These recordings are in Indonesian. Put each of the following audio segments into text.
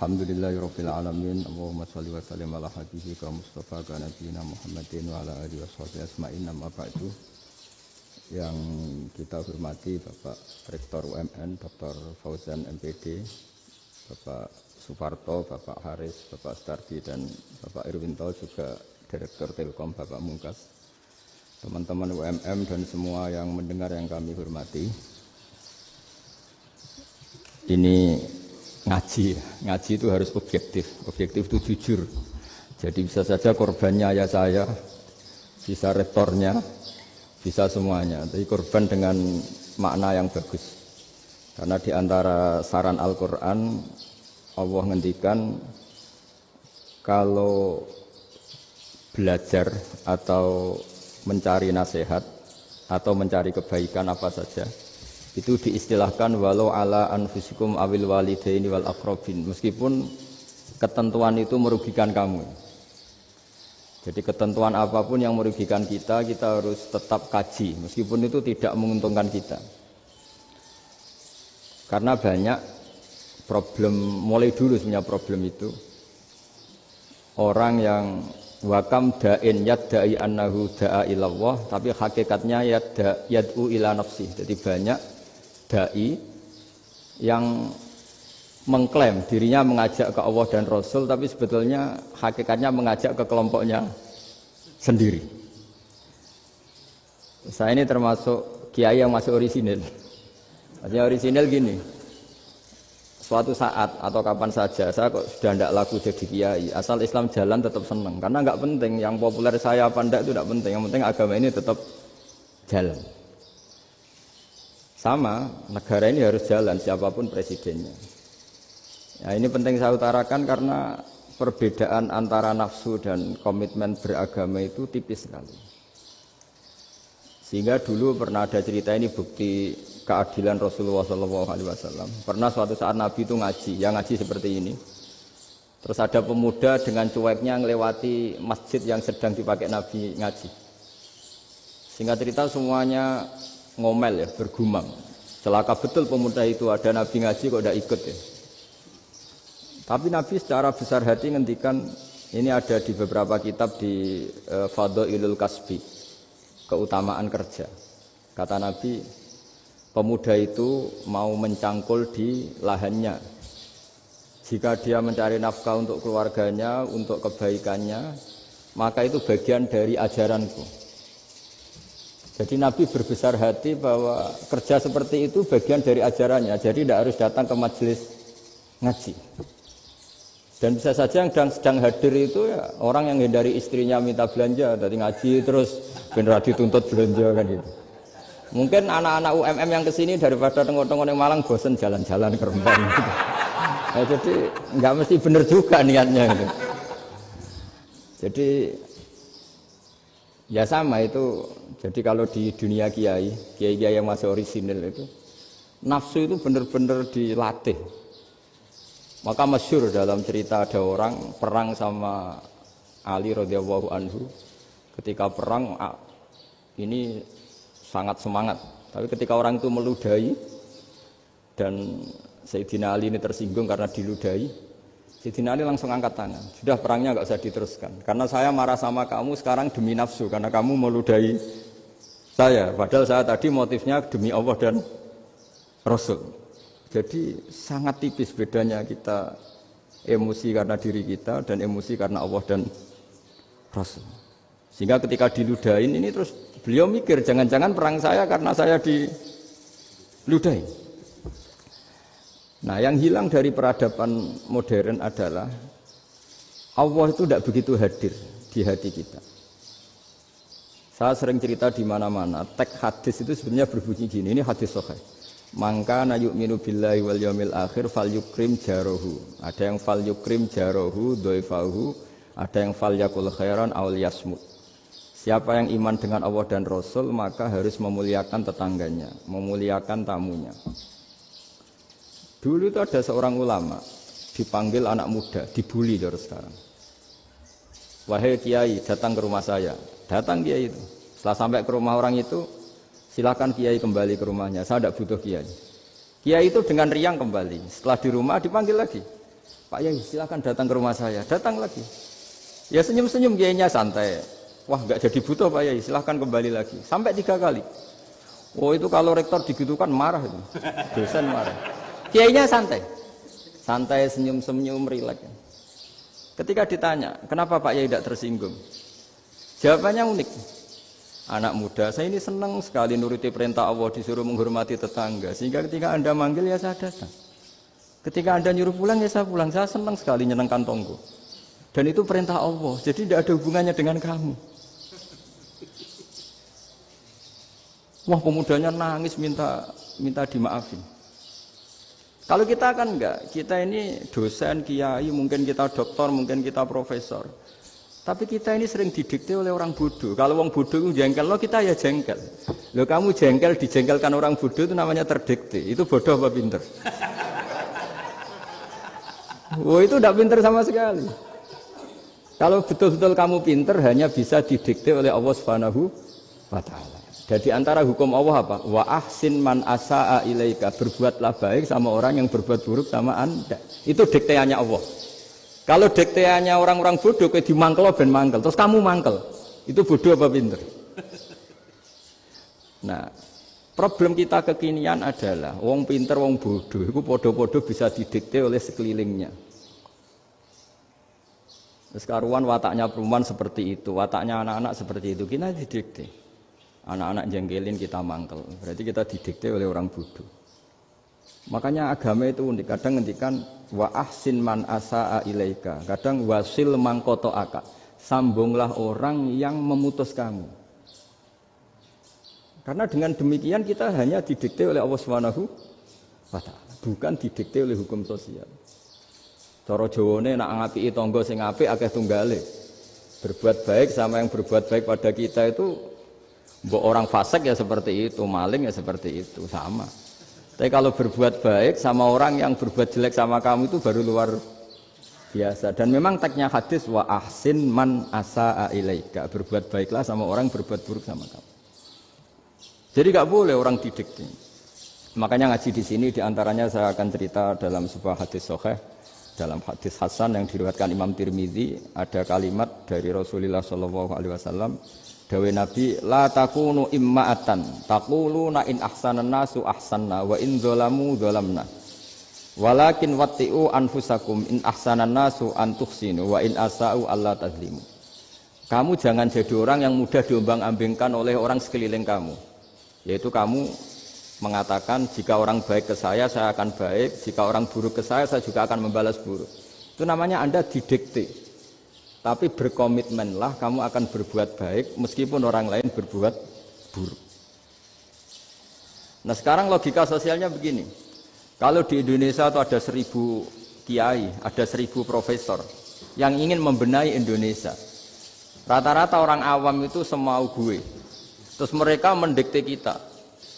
Alhamdulillahirabbil alamin. Allahumma shalli wa sallim ala habibika Mustafa ka nabiyina Muhammadin wa ala alihi washabihi asma'in. Amma ba'du. Yang kita hormati Bapak Rektor UMN, Dr. Fauzan MPD, Bapak Suparto, Bapak Haris, Bapak Stardi dan Bapak Irwinto, juga Direktur Telkom Bapak Mungkas, teman-teman UMM dan semua yang mendengar yang kami hormati. Ini ngaji itu harus objektif itu jujur. Jadi bisa saja korbannya ya saya, bisa rektornya, bisa semuanya. Tapi korban dengan makna yang bagus. Karena di antara saran Al-Quran, Allah ngendikan kalau belajar atau mencari nasihat atau mencari kebaikan apa saja, itu diistilahkan walau ala anfusikum awil walidaini wal aqrabin, meskipun ketentuan itu merugikan kamu. Jadi ketentuan apapun yang merugikan kita harus tetap kaji meskipun itu tidak menguntungkan kita. Karena banyak problem, mulai dulu sebenarnya problem itu orang yang wakam da'in yadda'i annahu da'a ilallah, tapi hakikatnya yad'u ila nafsih. Jadi banyak dai yang mengklaim dirinya mengajak ke Allah dan Rasul, tapi sebetulnya hakikatnya mengajak ke kelompoknya sendiri. Saya ini termasuk kiai yang masih orisinil. Artinya orisinil gini, suatu saat atau kapan saja saya kok sudah tidak laku jadi kiai, asal Islam jalan tetap senang. Karena nggak penting yang populer saya apa enggak, itu tidak penting. Yang penting agama ini tetap jalan. Sama, negara ini harus jalan siapapun presidennya. Ya, ini penting saya utarakan karena perbedaan antara nafsu dan komitmen beragama itu tipis sekali. Sehingga dulu pernah ada cerita, ini bukti keadilan Rasulullah SAW. Pernah suatu saat Nabi itu ngaji, yang ngaji seperti ini. Terus ada pemuda dengan cueknya ngelewati masjid yang sedang dipakai Nabi ngaji. Singkat cerita semuanya ngomel ya, bergumam. Celaka betul pemuda itu, ada Nabi ngaji kok tidak ikut ya. Tapi Nabi secara besar hati ngendikan, ini ada di beberapa kitab di Fadhailul Kasbi, keutamaan kerja. Kata Nabi, pemuda itu mau mencangkul di lahannya. Jika dia mencari nafkah untuk keluarganya, untuk kebaikannya, maka itu bagian dari ajaranku. Jadi Nabi berbesar hati bahwa kerja seperti itu bagian dari ajarannya. Jadi tidak harus datang ke majelis ngaji. Dan bisa saja yang sedang hadir itu ya orang yang hindari istrinya minta belanja, dari ngaji terus benar dituntut belanja kan gitu. Mungkin anak-anak UMM yang kesini daripada tengok-tengok yang Malang bosen jalan-jalan ke Rembang gitu. Nah, jadi nggak mesti benar juga niatnya gitu. Jadi ya sama itu. Jadi kalau di dunia kiai yang masih orisinil itu, nafsu itu benar-benar dilatih. Maka masyhur dalam cerita ada orang perang sama Ali radhiyallahu anhu. Ketika perang ini sangat semangat. Tapi ketika orang itu meludahi dan Sayyidina Ali ini tersinggung karena diludahi, Sayyidina Ali langsung angkat tangan. Sudah, perangnya nggak usah diteruskan. Karena saya marah sama kamu sekarang demi nafsu, karena kamu meludahi saya. Padahal saya tadi motifnya demi Allah dan Rasul. Jadi sangat tipis bedanya kita emosi karena diri kita dan emosi karena Allah dan Rasul. Sehingga ketika diludahin ini terus beliau mikir, jangan-jangan perang saya karena saya diludahin. Nah, yang hilang dari peradaban modern adalah Allah itu tidak begitu hadir di hati kita. Saya sering cerita di mana-mana, teks hadis itu sebenarnya berbunyi gini, ini hadis sahih. Mangka na yu'minu billahi wal yaumil akhir fal yukrim jarohu. Ada yang fal yukrim jarohu doifahu, ada yang fal yakul khairan aw yasmut. Siapa yang iman dengan Allah dan Rasul maka harus memuliakan tetangganya, memuliakan tamunya. Dulu itu ada seorang ulama dipanggil anak muda, dibully dari sekarang. Wahai kiai, datang ke rumah saya. Datang kiai itu. Setelah sampai ke rumah orang itu, silakan kiai kembali ke rumahnya. Saya tidak butuh kiai. Kiai itu dengan riang kembali. Setelah di rumah dipanggil lagi. Pak Yai silakan datang ke rumah saya. Datang lagi. Ya senyum-senyum kiainya santai. Wah nggak jadi butuh Pak Yai, silakan kembali lagi. Sampai 3 kali. Oh itu kalau rektor digitukan marah itu. Dosen marah. Kiainya santai. Santai senyum-senyum rileks. Ketika ditanya, kenapa Pak Yai tidak tersinggung? Jawabannya unik. Anak muda, saya ini senang sekali nuruti perintah Allah, disuruh menghormati tetangga. Sehingga ketika Anda manggil, ya saya datang. Ketika Anda nyuruh pulang, ya saya pulang. Saya senang sekali nyenangkan tonggo. Dan itu perintah Allah, jadi tidak ada hubungannya dengan kamu. Wah pemudanya nangis minta dimaafin. Kalau kita kan enggak, kita ini dosen, kiai, mungkin kita doktor, mungkin kita profesor. Tapi kita ini sering didikte oleh orang bodoh. Kalau orang bodoh itu jengkel, lo kita ya jengkel. Lo kamu jengkel, dijengkelkan orang bodoh itu namanya terdikte. Itu bodoh apa pinter? Oh itu tidak pinter sama sekali. Kalau betul-betul kamu pinter, hanya bisa didikte oleh Allah Subhanahu wa Ta'ala. Jadi antara hukum Allah apa? Wa ahsin man asa'a ilaika. Berbuatlah baik sama orang yang berbuat buruk sama Anda. Itu dikteannya Allah. Kalau dikteannya orang-orang bodoh, kayak dimangkel ben mangkel, terus kamu mangkel, itu bodoh apa pinter? Nah, problem kita kekinian adalah wong pinter, wong bodoh, itu podo-podo bisa didikte oleh sekelilingnya. Terus karuan wataknya perempuan seperti itu, wataknya anak-anak seperti itu, kita didikte. Anak-anak jengkelin kita mangkel, berarti kita didikte oleh orang bodoh. Makanya agama itu unik, kadang ngendikan wa ahsin man asa'a ilaika, kadang wasil man qata'aka, sambunglah orang yang memutus kamu. Karena dengan demikian kita hanya didikte oleh Allah Subhanahu wa Ta'ala, bukan didikte oleh hukum sosial. Cara Jawane nak ngapiki tangga sing apik akeh tunggale. Berbuat baik sama yang berbuat baik pada kita itu, mbok orang fasik ya seperti itu, maling ya seperti itu, sama. Tapi kalau berbuat baik sama orang yang berbuat jelek sama kamu itu baru luar biasa. Dan memang teksnya hadis wa ahsin man asa'a ilaika. Berbuat baiklah sama orang berbuat buruk sama kamu. Jadi nggak boleh orang didikte. Makanya ngaji di sini diantaranya saya akan cerita dalam sebuah hadis sahih, dalam hadis hasan yang diriwayatkan Imam Tirmizi, ada kalimat dari Rasulullah SAW. Dawe Nabi, la takunu imma'atan, taquluna in ahsanan nasu ahsanna, wa in zolamu zolamna. Walakin watti'u anfusakum in ahsanan nasu antuhsinu, wa in asa'u alla tazlimu. Kamu jangan jadi orang yang mudah diombang-ambingkan oleh orang sekeliling kamu. Yaitu kamu mengatakan, jika orang baik ke saya akan baik, jika orang buruk ke saya juga akan membalas buruk. Itu namanya Anda didikte. Tapi berkomitmenlah kamu akan berbuat baik meskipun orang lain berbuat buruk. Nah sekarang logika sosialnya begini. Kalau di Indonesia itu ada 1000 kiai, ada 1000 profesor yang ingin membenahi Indonesia. Rata-rata orang awam itu semau gue. Terus mereka mendikte kita.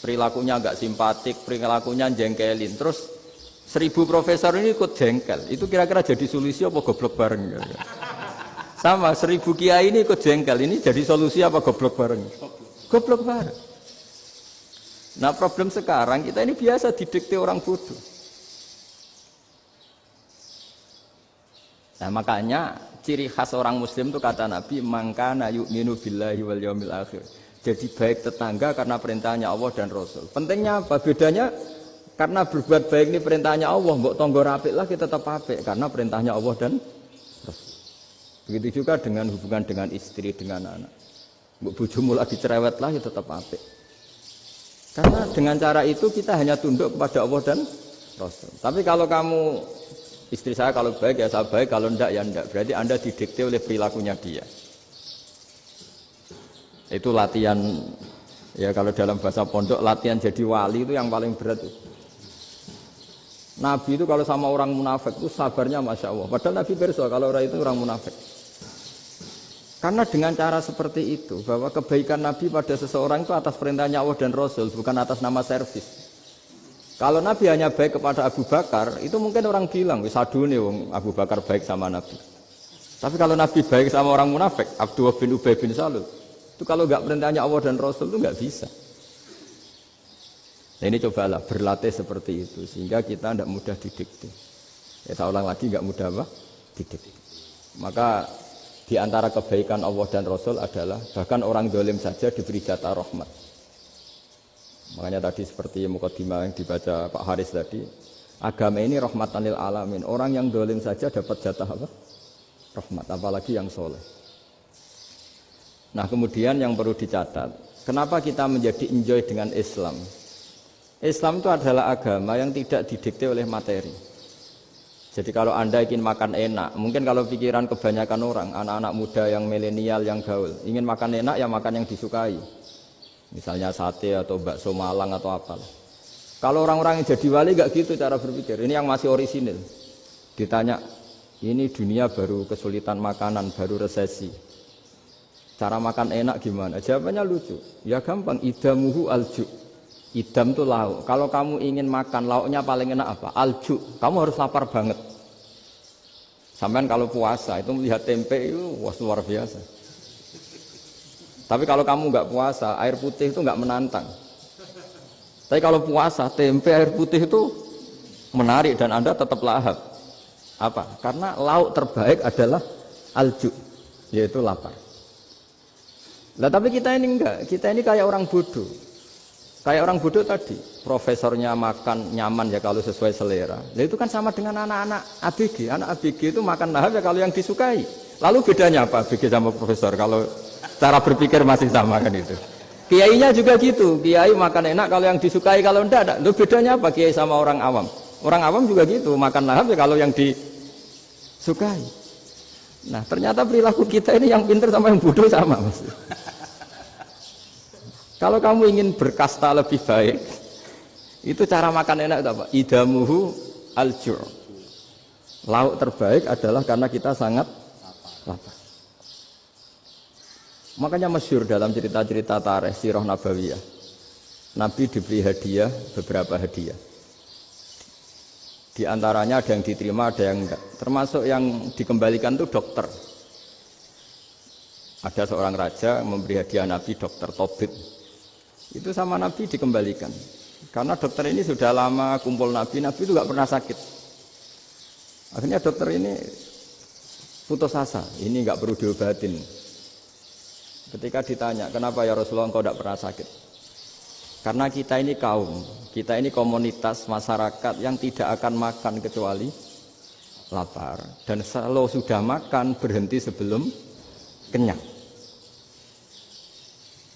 Perilakunya agak simpatik, perilakunya jengkelin. Terus 1000 profesor ini ikut jengkel. Itu kira-kira jadi solusi apa goblok bareng? Sama 1000 kiai ini ikut jengkel, ini jadi solusi apa goblok bareng? Goblok bareng. Nah problem sekarang kita ini biasa didikte orang bodoh. Nah makanya ciri khas orang muslim itu kata Nabi, mangkana yu'minu billahi wal yaumil akhir. Jadi baik tetangga karena perintahnya Allah dan Rasul. Pentingnya apa? Bedanya karena berbuat baik ini perintahnya Allah, mbok tonggo apik lah kita tetap apik karena perintahnya Allah dan Rasul. Begitu juga dengan hubungan dengan istri, dengan anak. Bojomu lagi cerewet lah, ya tetap apik. Karena dengan cara itu kita hanya tunduk kepada Allah dan Rasul. Tapi kalau kamu, istri saya kalau baik ya saya baik, kalau enggak ya enggak. Berarti Anda didikte oleh perilakunya dia. Itu latihan, ya kalau dalam bahasa pondok, latihan jadi wali itu yang paling berat. Nabi itu kalau sama orang munafik itu sabarnya Masya Allah. Padahal Nabi berso kalau orang itu orang munafik. Karena dengan cara seperti itu, bahwa kebaikan Nabi pada seseorang itu atas perintahnya Allah dan Rasul, bukan atas nama servis. Kalau Nabi hanya baik kepada Abu Bakar, itu mungkin orang bilang, wisadune wong Abu Bakar baik sama Nabi. Tapi kalau Nabi baik sama orang munafik, Abdullah bin Ubay bin Salul, itu kalau nggak perintahnya Allah dan Rasul itu nggak bisa. Nah ini cobalah berlatih seperti itu, sehingga kita tidak mudah didikte. Ya saya ulang lagi nggak mudah apa? Didikte. Maka di antara kebaikan Allah dan Rasul adalah bahkan orang zalim saja diberi jatah rahmat. Makanya tadi seperti mukadimah yang dibaca Pak Haris tadi, agama ini rahmatan lil alamin. Orang yang zalim saja dapat jatah apa? Rahmat, apalagi yang soleh. Nah kemudian yang perlu dicatat, kenapa kita menjadi enjoy dengan Islam? Islam itu adalah agama yang tidak didikte oleh materi. Jadi kalau Anda ingin makan enak, mungkin kalau pikiran kebanyakan orang, anak-anak muda yang milenial, yang gaul, ingin makan enak ya makan yang disukai. Misalnya sate atau bakso Malang atau apa. Kalau orang-orang yang jadi wali gak gitu cara berpikir. Ini yang masih orisinil. Ditanya, ini dunia baru kesulitan makanan, baru resesi. Cara makan enak gimana? Jawabannya lucu. Ya gampang, idamuhu alju. Idam itu lauk. Kalau kamu ingin makan lauknya paling enak apa? Alju. Kamu harus lapar banget. Sampai kalau puasa itu melihat tempe itu wah luar biasa. Tapi kalau kamu nggak puasa, air putih itu nggak menantang. Tapi kalau puasa, tempe air putih itu menarik dan Anda tetap lahap. Apa? Karena lauk terbaik adalah alju, yaitu lapar. Lah tapi kita ini enggak. Kita ini kayak orang bodoh. Kayak orang bodoh tadi, profesornya makan nyaman ya kalau sesuai selera. Nah, itu kan sama dengan anak-anak ABG. Anak ABG itu makan lahap ya kalau yang disukai. Lalu bedanya apa ABG sama profesor? Kalau cara berpikir masih sama kan itu. Kiainya juga gitu. Kiai makan enak kalau yang disukai, kalau enggak ada. Lalu bedanya apa kiai sama orang awam? Orang awam juga gitu, makan lahap ya kalau yang disukai. Nah ternyata perilaku kita ini yang pintar sama yang bodoh sama Mas. Kalau kamu ingin berkasta lebih baik, itu cara makan enak itu apa? Idamuhu al-ju'. Lauk terbaik adalah karena kita sangat lapar. Makanya masyhur dalam cerita-cerita tarikh sirah nabawiyah. Nabi diberi hadiah, beberapa hadiah. Di antaranya ada yang diterima, ada yang enggak. Termasuk yang dikembalikan itu dokter. Ada seorang raja memberi hadiah Nabi dokter Tobit. Itu sama Nabi dikembalikan. Karena dokter ini sudah lama kumpul Nabi itu nggak pernah sakit. Akhirnya dokter ini putus asa, ini nggak perlu diobatin. Ketika ditanya, kenapa ya Rasulullah engkau tidak pernah sakit? Karena kita ini kaum, kita ini komunitas masyarakat yang tidak akan makan kecuali lapar. Dan kalau sudah makan berhenti sebelum kenyang.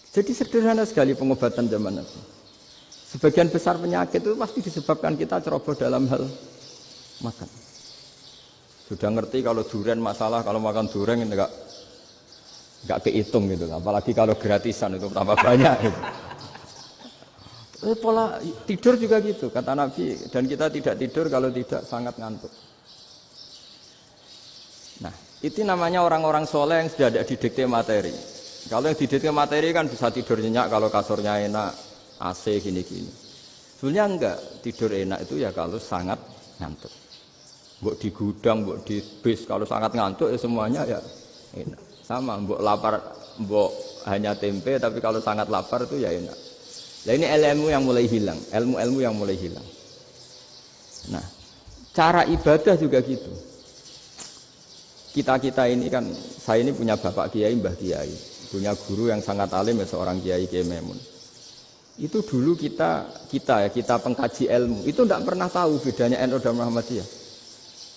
Jadi sederhana sekali pengobatan zaman Nabi. Sebagian besar penyakit itu pasti disebabkan kita ceroboh dalam hal makan. Sudah ngerti kalau durian masalah, kalau makan durian itu enggak kehitung gitu. Apalagi kalau gratisan itu tambah banyak gitu. Pola tidur juga gitu kata Nabi, dan kita tidak tidur kalau tidak sangat ngantuk. Nah, itu namanya orang-orang soleh yang sudah ada didikte materi. Kalau yang didikte materi kan bisa tidur nyenyak kalau kasurnya enak, AC gini-gini. Sebenarnya enggak, tidur enak itu ya kalau sangat ngantuk. Mbok di gudang, mbok di bis, kalau sangat ngantuk ya semuanya ya enak. Sama, mbok lapar, mbok hanya tempe, tapi kalau sangat lapar itu ya enak. Nah ini ilmu yang mulai hilang, ilmu-ilmu yang mulai hilang. Nah, cara ibadah juga gitu. Kita ini kan, saya ini punya bapak kiai, mbah kiai, punya guru yang sangat alim ya seorang kiai Kiai Memun. Itu dulu kita pengkaji ilmu, itu tidak pernah tahu bedanya NU dan Muhammadiyah.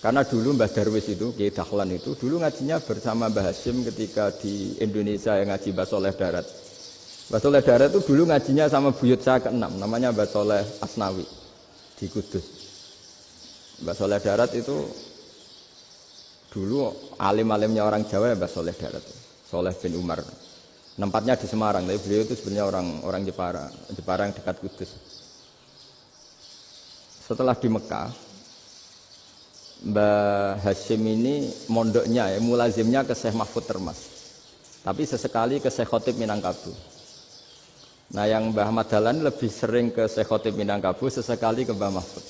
Karena dulu Mbah Darwis itu, Kiai Dahlan itu, dulu ngajinya bersama Mbah Hasyim ketika di Indonesia yang ngaji Mbah Soleh Darat. Mbah Soleh Darat itu dulu ngajinya sama buyut saya ke-6, namanya Mbah Soleh Asnawi di Kudus. Mbah Soleh Darat itu dulu alim-alimnya orang Jawa ya Mbah Soleh Darat, Soleh bin Umar. Tempatnya di Semarang, tapi beliau itu sebenarnya orang Jepara yang dekat Kudus. Setelah di Mekah, Mbah Hasyim ini mondoknya ya, mulazimnya ke Syekh Mahfud Termas. Tapi sesekali ke Syekh Khotib Minangkabau. Nah yang Mbah Ahmad Dahlan lebih sering ke Syekh Khotib Minangkabau, sesekali ke Mbah Mahfud.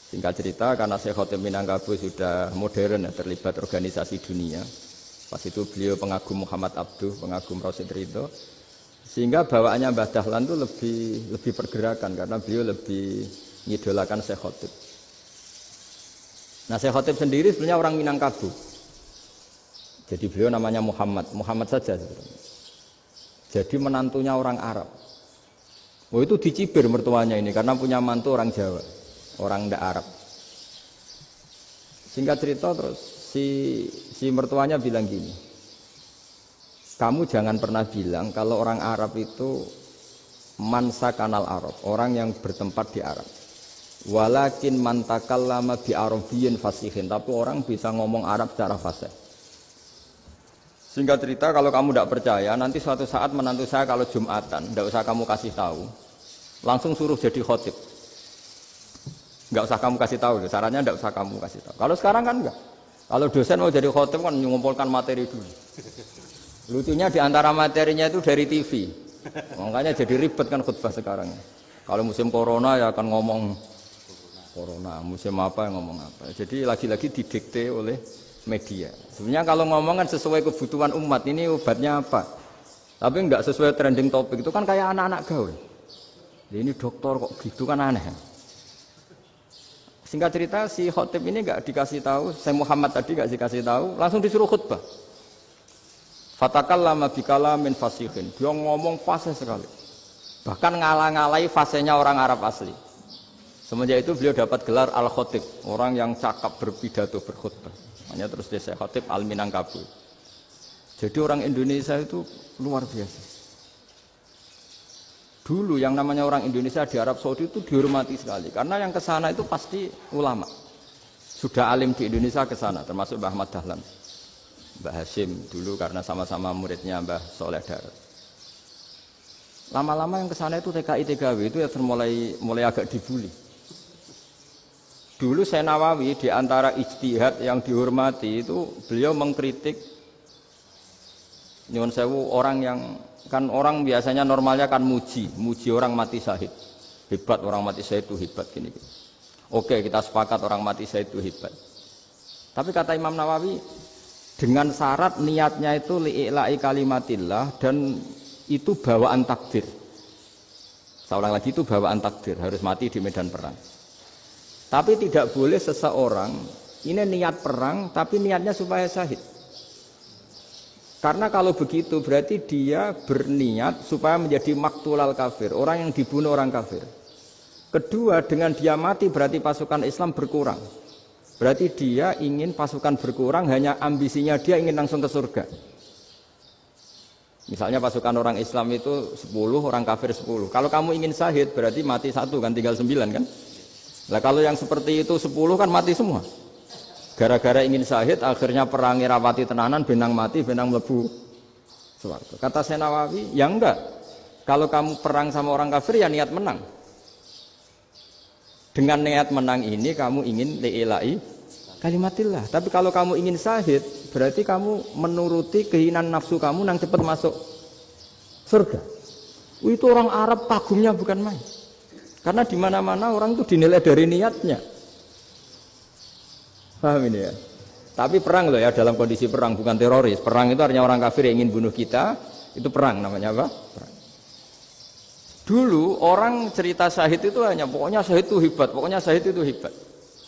Singkat cerita, karena Syekh Khotib Minangkabau sudah modern ya, terlibat organisasi dunia. Pas itu beliau pengagum Muhammad Abduh, pengagum Rasid Ridho. Sehingga bawaannya Mbah Dahlan itu lebih pergerakan karena beliau lebih ngidolakan Syekh Khotib. Nah, Syekh Khotib sendiri sebenarnya orang Minangkabau. Jadi beliau namanya Muhammad saja sebenarnya. Jadi menantunya orang Arab. Oh itu dicibir mertuanya ini karena punya mantu orang Jawa, orang ndak Arab. Singkat cerita terus si mertuanya bilang gini, kamu jangan pernah bilang kalau orang Arab itu mansa kanal Arab, orang yang bertempat di Arab. Walakin mantakallama bi arabiyyin fasihin, tapi orang bisa ngomong Arab secara fasih. Singkat cerita, kalau kamu tidak percaya, nanti suatu saat menantu saya kalau Jumatan, tidak usah kamu kasih tahu, langsung suruh jadi khotib. Nggak usah kamu kasih tahu, sarannya tidak usah kamu kasih tahu. Kalau sekarang kan enggak. Kalau dosen mau jadi khotib kan mengumpulkan materi dulu. Lucunya di antara materinya itu dari TV. Makanya jadi ribet kan khutbah sekarang. Kalau musim corona ya akan ngomong corona, musim apa yang ngomong apa. Jadi lagi-lagi didikte oleh media. Sebenarnya kalau ngomong kan sesuai kebutuhan umat, ini obatnya apa. Tapi enggak sesuai trending topik, itu kan kayak anak-anak gaul. Ini dokter kok gitu kan aneh. Singkat cerita si khotib ini enggak dikasih tahu, saya Muhammad tadi enggak dikasih tahu, langsung disuruh khutbah. Fatakallama bikalamin fasihin. Dia ngomong fasih sekali. Bahkan ngalah-ngalahi fasihnya orang Arab asli. Semenjak itu beliau dapat gelar Al-Khotib, orang yang cakap berpidato berkhutbah. Makanya terus dia Syekh Khotib Al-Minangkabau. Jadi orang Indonesia itu luar biasa. Dulu yang namanya orang Indonesia di Arab Saudi itu dihormati sekali. Karena yang ke sana itu pasti ulama. Sudah alim di Indonesia ke sana, termasuk Mbah Ahmad Dahlan. Mbah Hasyim dulu karena sama-sama muridnya Mbah Soleh Darat. Lama-lama yang ke sana itu TKI TKW itu ya mulai agak dibully. Dulu Syekh Nawawi di antara ijtihad yang dihormati itu beliau mengkritik nyuwun sewu orang yang kan orang biasanya normalnya kan muji orang mati syahid. Hebat orang mati syahid itu hebat gini. Oke, kita sepakat orang mati syahid itu hebat. Tapi kata Imam Nawawi dengan syarat niatnya itu li'ila'i kalimatillah dan itu bawaan takdir. Saya ulang lagi, itu bawaan takdir, harus mati di medan perang. Tapi tidak boleh seseorang ini niat perang tapi niatnya supaya syahid. Karena kalau begitu berarti dia berniat supaya menjadi maktulal kafir, orang yang dibunuh orang kafir. Kedua, dengan dia mati berarti pasukan Islam berkurang. Berarti dia ingin pasukan berkurang, hanya ambisinya dia ingin langsung ke surga. Misalnya pasukan orang Islam itu 10, orang kafir 10. Kalau kamu ingin syahid berarti mati 1 kan, tinggal 9 kan. Lah kalau yang seperti itu 10 kan mati semua. Gara-gara ingin syahid akhirnya perangi rapati tenanan, benang mati, benang mlebu swarga. Kata Syekh Nawawi, ya enggak. Kalau kamu perang sama orang kafir ya niat menang. Dengan niat menang ini kamu ingin li'ila'i kalimatillah. Tapi kalau kamu ingin syahid berarti kamu menuruti keinginan nafsu kamu yang cepat masuk surga. Itu orang Arab kagumnya bukan main. Karena di mana-mana orang itu dinilai dari niatnya. Paham ini ya? Tapi perang loh ya, dalam kondisi perang, bukan teroris. Perang itu artinya orang kafir yang ingin bunuh kita, itu perang namanya apa? Perang. Dulu orang cerita syahid itu hanya pokoknya syahid itu hebat, pokoknya syahid itu hebat.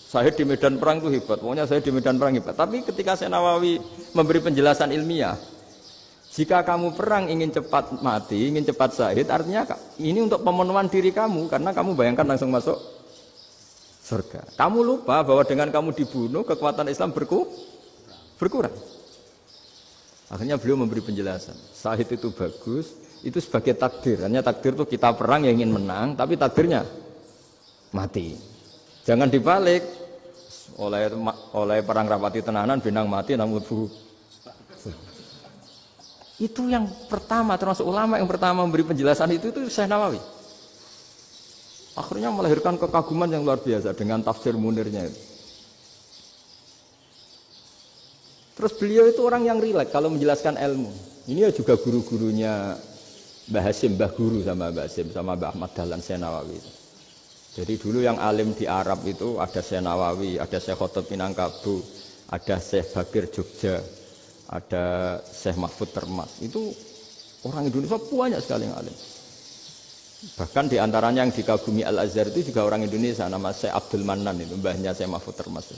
Syahid di medan perang itu hebat, pokoknya syahid di medan perang hebat. Tapi ketika Syekh Nawawi memberi penjelasan ilmiah, jika kamu perang ingin cepat mati, ingin cepat syahid, artinya ini untuk pemenuhan diri kamu, karena kamu bayangkan langsung masuk surga. Kamu lupa bahwa dengan kamu dibunuh, kekuatan Islam berkurang. Akhirnya beliau memberi penjelasan, syahid itu bagus, itu sebagai takdir. Hanya takdir itu kita perang yang ingin menang, tapi takdirnya mati. Jangan dibalik, oleh perang rapati tenanan, benang mati, namun itu yang pertama, termasuk ulama yang pertama memberi penjelasan itu Syekh Nawawi. Akhirnya melahirkan kekaguman yang luar biasa dengan tafsir Munirnya itu. Terus beliau itu orang yang rileks kalau menjelaskan ilmu. Ini ya juga guru-gurunya Mbah Hasyim, Mbah Guru sama Mbah Hasyim, sama Mbah Ahmad Dahlan Syekh Nawawi itu. Jadi dulu yang alim di Arab itu ada Syekh Nawawi, ada Syekh Khotib Minangkabau, ada Syekh Bakir Jogja, ada Syekh Mahfud Termas. Itu orang Indonesia banyak sekali yang alim. Bahkan diantaranya yang dikagumi Al-Azhar itu juga orang Indonesia, nama Syekh Abdul Manan itu, mbahnya Syekh Mahfud Termas.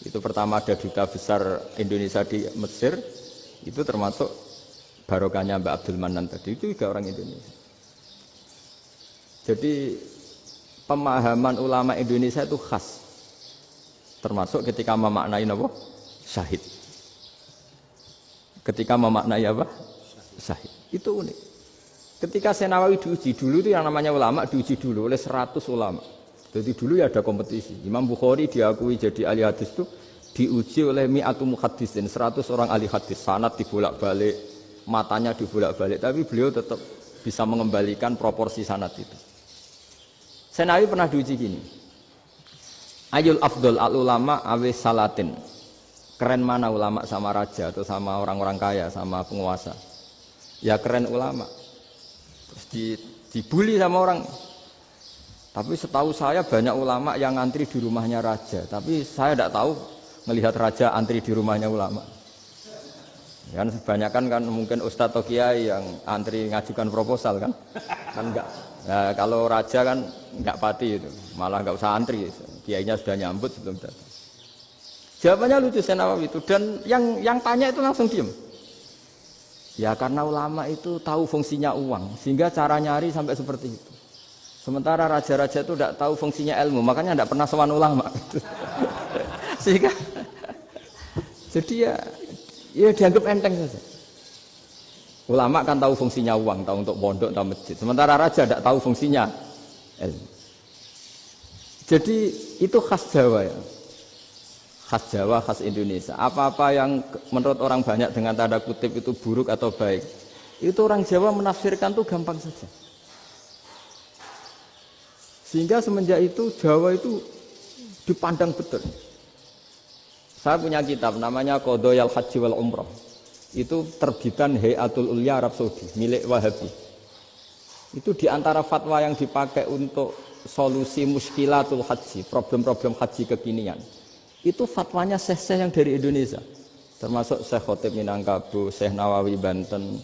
Itu pertama ada duta besar Indonesia di Mesir, itu termasuk barokahnya Mbak Abdul Manan tadi, itu juga orang Indonesia. Jadi pemahaman ulama Indonesia itu khas, termasuk ketika memaknai apa? Syahid. Ketika memaknai apa? Syahid. Itu unik. Ketika Senawawi diuji dulu itu yang namanya ulama diuji dulu oleh 100 ulama. Jadi dulu ya ada kompetisi. Imam Bukhari diakui jadi ahli hadis itu diuji oleh mi'atu muhaddisin, 100 orang ahli hadis, sanad dibolak-balik, matanya dibolak-balik, tapi beliau tetap bisa mengembalikan proporsi sanad itu. Senawawi pernah diuji gini. Ayul afdol al ulama awe salatin. Keren mana ulama sama raja atau sama orang-orang kaya, sama penguasa? Ya keren ulama. Terus dibully sama orang. Tapi setahu saya banyak ulama yang antri di rumahnya raja. Tapi saya tidak tahu melihat raja antri di rumahnya ulama. Kan kebanyakan kan mungkin ustadz atau kiai yang antri ngajukan proposal kan enggak. Nah, kalau raja kan enggak pati itu, malah enggak usah antri. Kiainya sudah nyambut sebelum datang. Jawabannya lucu Senawawi itu, dan yang tanya itu langsung diem. Ya karena ulama itu tahu fungsinya uang, sehingga cara nyari sampai seperti itu. Sementara raja-raja itu tidak tahu fungsinya ilmu, makanya tidak pernah sowan ulama. Sehingga jadi ya dianggap enteng saja. Ulama kan tahu fungsinya uang, tahu untuk pondok, tahu masjid. Sementara raja tidak tahu fungsinya ilmu. Jadi itu khas Jawa ya. Khas Jawa, khas Indonesia. Apa-apa yang menurut orang banyak dengan tanda kutip itu buruk atau baik, itu orang Jawa menafsirkan tuh gampang saja. Sehingga semenjak itu Jawa itu dipandang betul. Saya punya kitab namanya Qadayal Haji wal Umrah. Itu terbitan Hayatul Ulya Arab Saudi, milik Wahabi. Itu diantara fatwa yang dipakai untuk solusi muskilatul haji, problem-problem haji kekinian. Itu fatwanya syekh-syekh yang dari Indonesia. Termasuk Syekh Khotib Minangkabau, Syekh Nawawi Banten,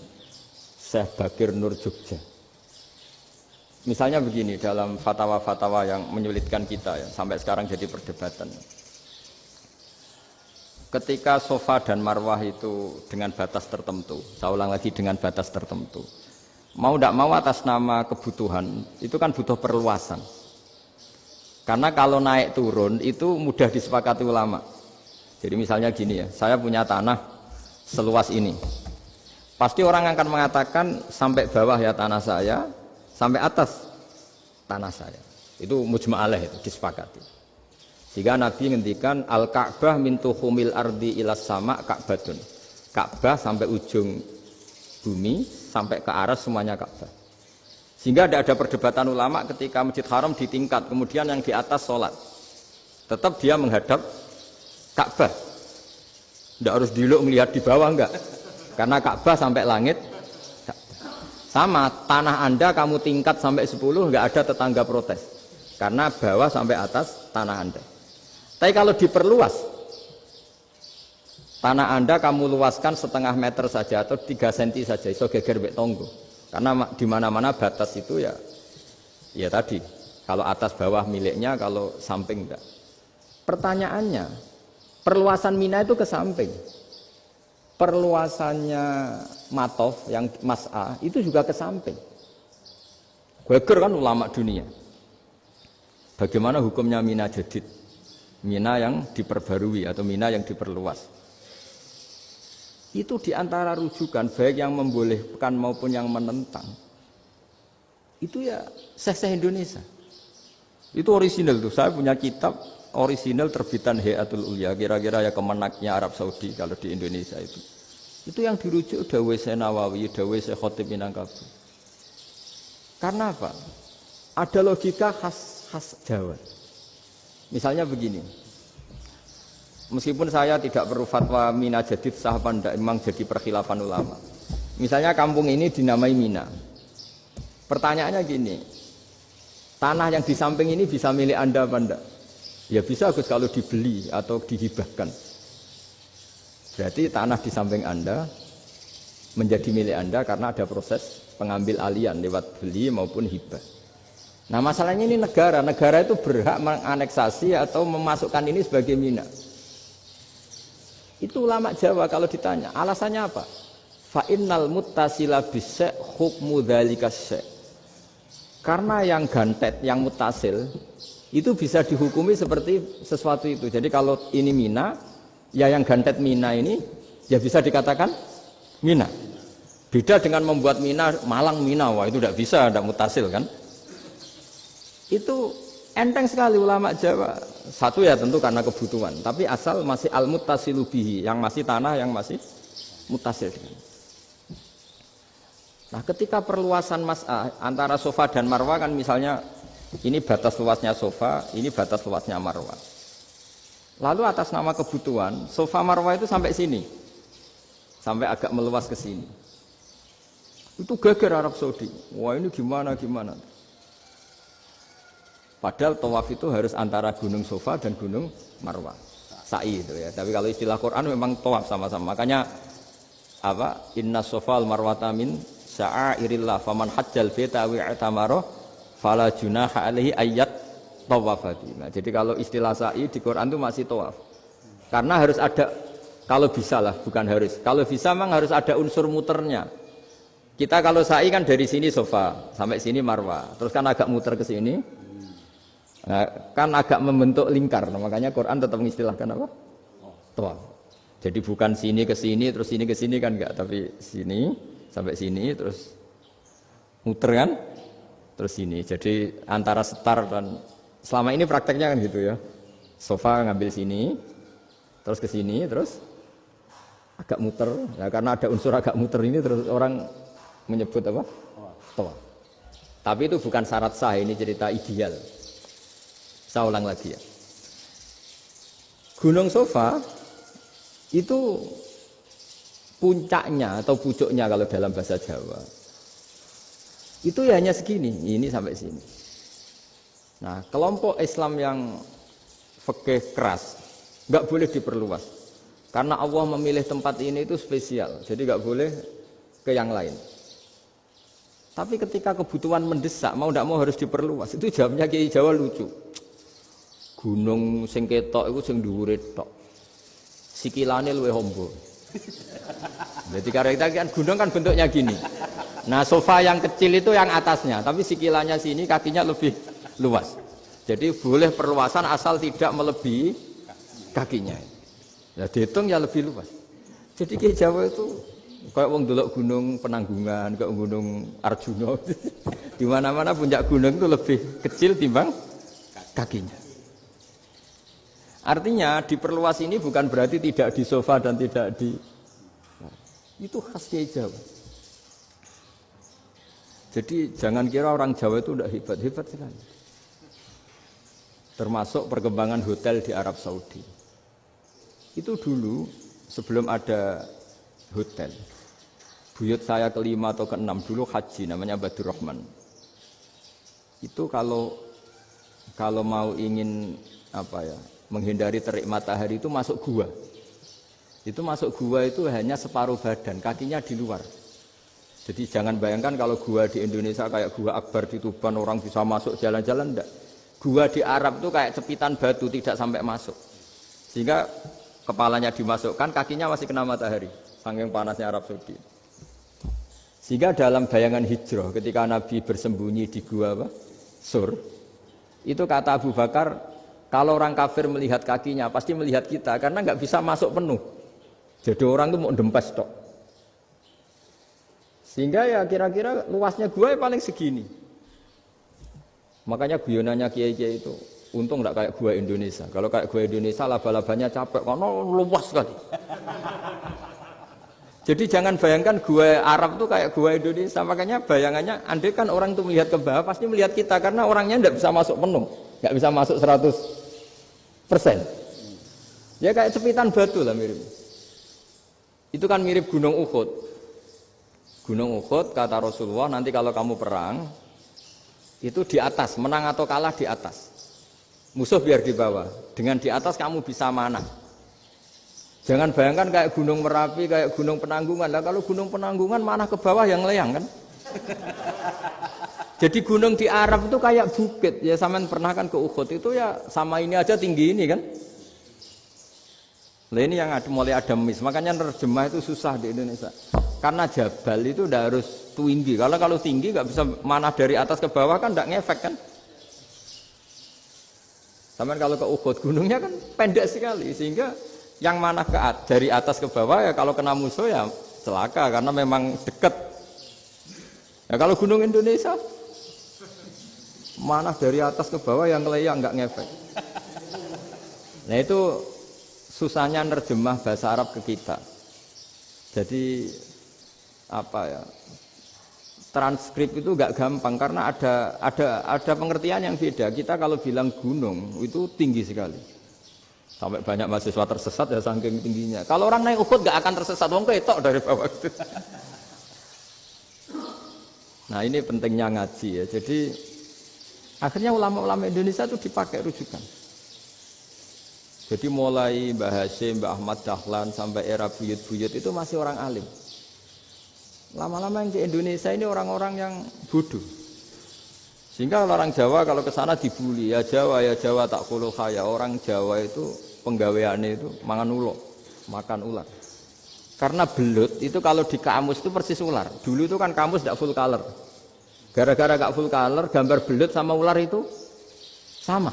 Syekh Bakir Nur Jogja. Misalnya begini, dalam fatwa-fatwa yang menyulitkan kita ya, sampai sekarang jadi perdebatan. Ketika sofa dan marwah itu dengan batas tertentu, saya ulang lagi dengan batas tertentu. Mau tidak mau atas nama kebutuhan, itu kan butuh perluasan. Karena kalau naik turun itu mudah disepakati ulama. Jadi misalnya gini ya, saya punya tanah seluas ini. Pasti orang akan mengatakan sampai bawah ya tanah saya, sampai atas tanah saya. Itu mujma' alaih, itu disepakati. Sehingga Nabi ngendikan al-Ka'bah min tuhumil ardi ilas sama Ka'batun. Ka'bah sampai ujung bumi, sampai ke aras semuanya Ka'bah. Sehingga tidak ada perdebatan ulama ketika Masjid Haram ditingkat, kemudian yang di atas sholat. Tetap dia menghadap Ka'bah. Tidak harus diluk melihat di bawah, enggak. Karena Ka'bah sampai langit. Sama, tanah Anda kamu tingkat sampai 10, enggak ada tetangga protes. Karena bawah sampai atas tanah Anda. Tapi kalau diperluas, tanah Anda kamu luaskan setengah meter saja atau 3 cm saja, iso geger mbek tonggo. Karena di mana-mana batas itu ya tadi, kalau atas bawah miliknya, kalau samping enggak. Pertanyaannya, perluasan Mina itu ke samping. Perluasannya Matof yang Mas'a itu juga ke samping. Geger kan ulama dunia. Bagaimana hukumnya Mina Jadid? Mina yang diperbarui atau Mina yang diperluas. Itu diantara rujukan baik yang membolehkan maupun yang menentang. Itu ya syekh-syekh Indonesia. Itu orisinal tuh. Saya punya kitab orisinal terbitan Hayatul Ulya, kira-kira ya kemenaknya Arab Saudi kalau di Indonesia itu. Itu yang dirujuk dawuh Syekh Nawawi, dawuh Syekh Khotib Minangkabau. Karena apa? Ada logika khas Jawa. Misalnya begini. Meskipun saya tidak perlu fatwa Mina Jadid sah apa enggak, memang jadi perkhilafan ulama. Misalnya kampung ini dinamai Mina. Pertanyaannya gini, tanah yang di samping ini bisa milik Anda apa enggak? Ya bisa Gus kalau dibeli atau dihibahkan. Berarti tanah di samping Anda menjadi milik Anda karena ada proses pengambil alian lewat beli maupun hibah. Nah masalahnya ini negara itu berhak menganeksasi atau memasukkan ini sebagai Mina. Itu ulama Jawa kalau ditanya, alasannya apa? Fa innal muttasila bisya hukmu dzalika syai'. Karena yang gantet, yang mutasil itu bisa dihukumi seperti sesuatu itu. Jadi kalau ini mina, ya yang gantet mina ini ya bisa dikatakan mina. Beda dengan membuat mina malang mina, wah itu tidak bisa, tidak mutasil kan? Itu enteng sekali ulama Jawa. Satu ya tentu karena kebutuhan, tapi asal masih al-muttasilu bihi, yang masih tanah yang masih mutasil. Nah, ketika perluasan mas'ah antara sofa dan marwah kan misalnya ini batas luasnya sofa, ini batas luasnya marwah. Lalu atas nama kebutuhan, sofa marwah itu sampai sini. Sampai agak meluas ke sini. Itu geger Arab Saudi. Wah, ini gimana? Padahal tawaf itu harus antara gunung sofa dan gunung marwah. Sa'i itu ya. Tapi kalau istilah Quran memang tawaf sama-sama. Makanya apa? Inna sofa al-marwata min sya'airillah faman hajjal baita wa i'tamara fala junaha alaihi ayyat tawafati. Nah, jadi kalau istilah sa'i di Quran itu masih tawaf. Karena harus ada, kalau bisa lah, bukan harus. Kalau bisa memang harus ada unsur muternya. Kita kalau sa'i kan dari sini sofa sampai sini marwah, terus kan agak muter ke sini. Nah, kan agak membentuk lingkar. Nah, makanya Quran tetap mengistilahkan apa? Tawaf. Jadi bukan sini ke sini terus sini ke sini kan enggak, tapi sini sampai sini terus muter kan? Terus sini. Jadi antara setar dan selama ini prakteknya kan gitu ya. Sofa ngambil sini, terus ke sini, terus agak muter. Nah, karena ada unsur agak muter ini terus orang menyebut apa? Tawaf. Tapi itu bukan syarat sah, ini cerita ideal. Saya ulang lagi ya. Gunung Sofa itu puncaknya atau pucuknya kalau dalam bahasa Jawa itu ya hanya segini, ini sampai sini. Nah, kelompok Islam yang fikih keras nggak boleh diperluas karena Allah memilih tempat ini itu spesial, jadi nggak boleh ke yang lain. Tapi ketika kebutuhan mendesak, mau tidak mau harus diperluas. Itu jawabnya Kiai Jawa lucu. Gunung sing ketok iku sing dhuwure tok. Sikilane luwih ombo. Jadi karena kita kan gunung kan bentuknya gini. Nah, sofa yang kecil itu yang atasnya, tapi sikilannya sini kakinya lebih luas. Jadi boleh perluasan asal tidak melebihi kakinya. Ya dihitung ya lebih luas. Jadi Kiai Jawa itu kayak wong delok gunung Penanggungan, kayak gunung Arjuna. Di mana-mana puncak gunung itu lebih kecil timbang kakinya. Artinya diperluas ini bukan berarti tidak di sofa dan tidak di... Itu khas Kiai Jawa. Jadi jangan kira orang Jawa itu udah hebat-hebat sekali. Termasuk perkembangan hotel di Arab Saudi. Itu dulu sebelum ada hotel. Buyut saya kelima atau keenam dulu haji, namanya Badur Rahman. Itu kalau mau ingin apa ya, menghindari terik matahari itu masuk gua. Itu masuk gua itu hanya separuh badan, kakinya di luar. Jadi jangan bayangkan kalau gua di Indonesia kayak gua Akbar di Tuban orang bisa masuk jalan-jalan, enggak. Gua di Arab itu kayak cepitan batu, tidak sampai masuk. Sehingga kepalanya dimasukkan, kakinya masih kena matahari, saking panasnya Arab Saudi. Sehingga dalam bayangan hijrah ketika Nabi bersembunyi di gua apa? Sur, itu kata Abu Bakar, kalau orang kafir melihat kakinya pasti melihat kita karena nggak bisa masuk penuh. Jadi orang itu mau dempes tok. Sehingga ya kira-kira luasnya gua ya paling segini. Makanya guyonannya kiai-kiai itu untung nggak kayak gua Indonesia. Kalau kayak gua Indonesia laba-labanya capek karena luas sekali. Jadi jangan bayangkan gua Arab tuh kayak gua Indonesia. Makanya bayangannya andai kan orang itu melihat ke bawah pasti melihat kita karena orangnya nggak bisa masuk penuh, nggak bisa masuk 100%. Ya kayak cepitan batu lah mirip. Itu kan mirip Gunung Uhud. Gunung Uhud kata Rasulullah nanti kalau kamu perang itu di atas, menang atau kalah di atas. Musuh biar di bawah. Dengan di atas kamu bisa mana? Jangan bayangkan kayak Gunung Merapi, kayak Gunung Penanggungan. Lah kalau Gunung Penanggungan mana ke bawah yang leyang kan? Jadi gunung di Arab itu kayak bukit. Ya sampean pernah kan ke Uhud itu ya sama ini aja tinggi ini kan? Nah ini yang ada, mulai ada mis, makanya nerjemah itu susah di Indonesia. Karena jabal itu udah harus tinggi. Kalau tinggi nggak bisa manah dari atas ke bawah kan nggak ngefek kan. Sama kalau ke Uhud gunungnya kan pendek sekali sehingga yang manah dari atas ke bawah ya kalau kena musuh ya celaka karena memang dekat. Ya kalau gunung Indonesia manah dari atas ke bawah yang ngeleyang nggak ngefek. Nah itu susahnya nerjemah bahasa Arab ke kita. Jadi apa ya? Transkrip itu nggak gampang karena ada pengertian yang beda. Kita kalau bilang gunung itu tinggi sekali. Sampai banyak mahasiswa tersesat ya saking tingginya. Kalau orang naik Uhud nggak akan tersesat, wong ketok dari bawah itu. Nah ini pentingnya ngaji ya. Jadi akhirnya ulama-ulama Indonesia itu dipakai rujukan. Jadi mulai Mbah Hasyim, Mbah Ahmad Dahlan sampai era buyut-buyut itu masih orang alim. Lama-lama yang di Indonesia ini orang-orang yang bodoh. Sehingga orang Jawa kalau ke sana dibully, ya Jawa tak kulu kaya. Orang Jawa itu penggaweannya itu makan ular. Karena belut itu kalau di kamus itu persis ular. Dulu itu kan kamus tidak full color. Gara-gara gak full color, gambar belut sama ular itu sama.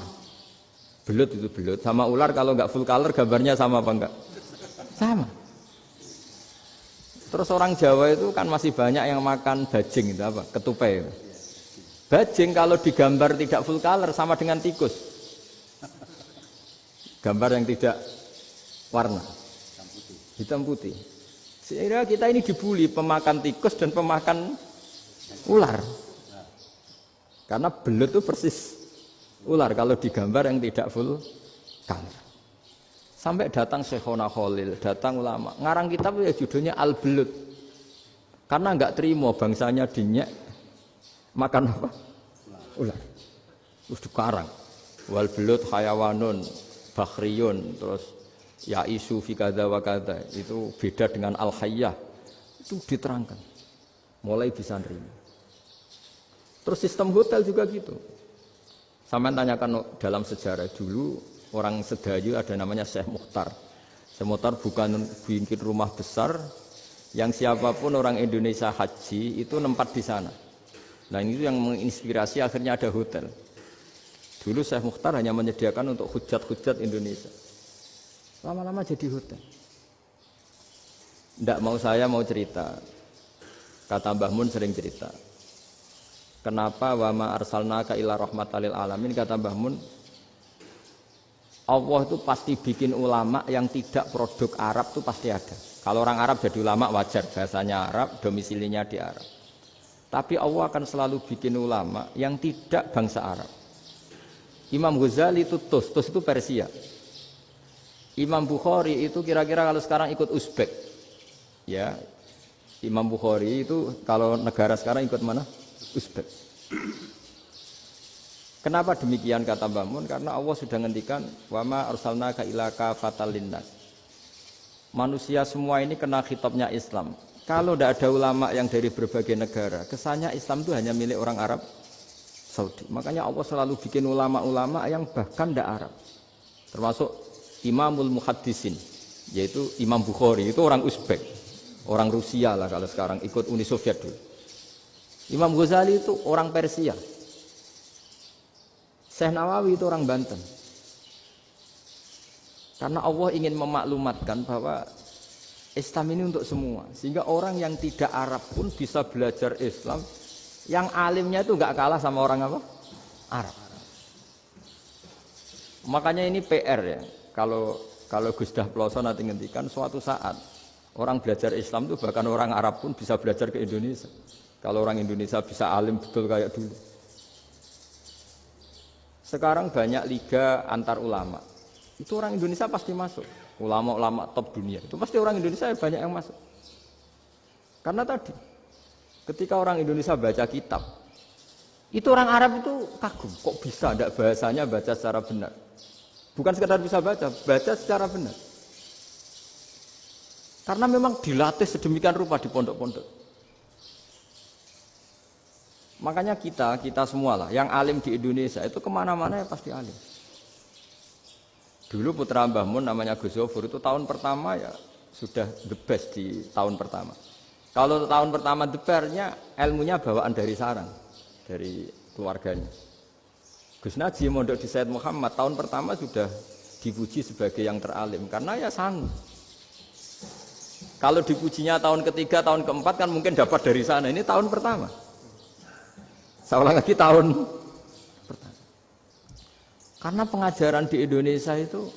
Belut itu belut sama ular kalau nggak full color gambarnya sama apa enggak? Sama. Terus orang Jawa itu kan masih banyak yang makan bajing itu apa? Ketupai. Bajing kalau digambar tidak full color sama dengan tikus. Gambar yang tidak warna. Hitam putih. Sehingga kita ini dibully pemakan tikus dan pemakan ular. Karena belut itu persis ular kalau digambar yang tidak full color. Sampai datang Syekhona Khalil, datang ulama. Ngarang kitab ya judulnya Al-Belut. Karena enggak terima bangsanya dinyek makan apa? Ular. Terus dikarang. Wal belut hayawanun bakhriyun terus ya isu fi kadza wa kadza. Itu beda dengan al-hayyah. Itu diterangkan. Mulai bisa nerima. Terus sistem hotel juga gitu. Sampai tanyakan dalam sejarah dulu orang Sedayu ada namanya Syekh Mukhtar. Syekh Mukhtar bukan bikin rumah besar yang siapapun orang Indonesia haji itu nempat di sana. Nah ini yang menginspirasi akhirnya ada hotel. Dulu Syekh Mukhtar hanya menyediakan untuk hujat-hujat Indonesia. Lama-lama jadi hotel. Ndak mau saya mau cerita. Kata Mbah Mun sering cerita. Kenapa wa ma arsalnaka illa rahmatal lil alamin, kata Mbah Mun, Allah itu pasti bikin ulama yang tidak produk Arab itu pasti ada. Kalau orang Arab jadi ulama wajar, bahasanya Arab, domisilinya di Arab. Tapi Allah akan selalu bikin ulama yang tidak bangsa Arab. Imam Ghazali itu Tus itu Persia. Imam Bukhari itu kira-kira kalau sekarang ikut Uzbek. Ya. Imam Bukhari itu kalau negara sekarang ikut mana? Uzbek. Kenapa demikian kata Mbah Mun? Karena Allah sudah ngendikan wa ma arsalnaka illa kafatal linnas. Manusia semua ini kena khitabnya Islam. Kalau tidak ada ulama yang dari berbagai negara, kesannya Islam itu hanya milik orang Arab Saudi. Makanya Allah selalu bikin ulama-ulama yang bahkan tidak Arab. Termasuk Imamul Muhaddisin, yaitu Imam Bukhari, itu orang Uzbek. Orang Rusia lah kalau sekarang ikut Uni Soviet dulu. Imam Ghazali itu orang Persia. Syekh Nawawi itu orang Banten. Karena Allah ingin memaklumatkan bahwa Islam ini untuk semua. Sehingga orang yang tidak Arab pun bisa belajar Islam. Yang alimnya itu nggak kalah sama orang apa? Arab. Makanya ini PR ya. Kalau Gus Dah Ploso nanti ngendikan suatu saat orang belajar Islam itu bahkan orang Arab pun bisa belajar ke Indonesia. Kalau orang Indonesia bisa alim betul kayak dulu. Sekarang banyak liga antar ulama. Itu orang Indonesia pasti masuk. Ulama-ulama top dunia. Itu pasti orang Indonesia banyak yang masuk. Karena tadi, ketika orang Indonesia baca kitab, itu orang Arab itu kagum. Kok bisa ada bahasanya baca secara benar? Bukan sekedar bisa baca secara benar. Karena memang dilatih sedemikian rupa di pondok-pondok. Makanya kita semua lah, yang alim di Indonesia itu kemana-mana ya pasti alim. Dulu putra Mbah Mun namanya Gus Zofur itu tahun pertama ya sudah the best di tahun pertama. Kalau tahun pertama the best-nya ilmunya bawaan dari sarang, dari keluarganya. Gus Najih mondok di Said Muhammad tahun pertama sudah dipuji sebagai yang teralim karena ya sanggup. Kalau dipujinya tahun ketiga, tahun keempat kan mungkin dapat dari sana. Ini tahun pertama. Saya ulang lagi tahun pertama. Karena pengajaran di Indonesia itu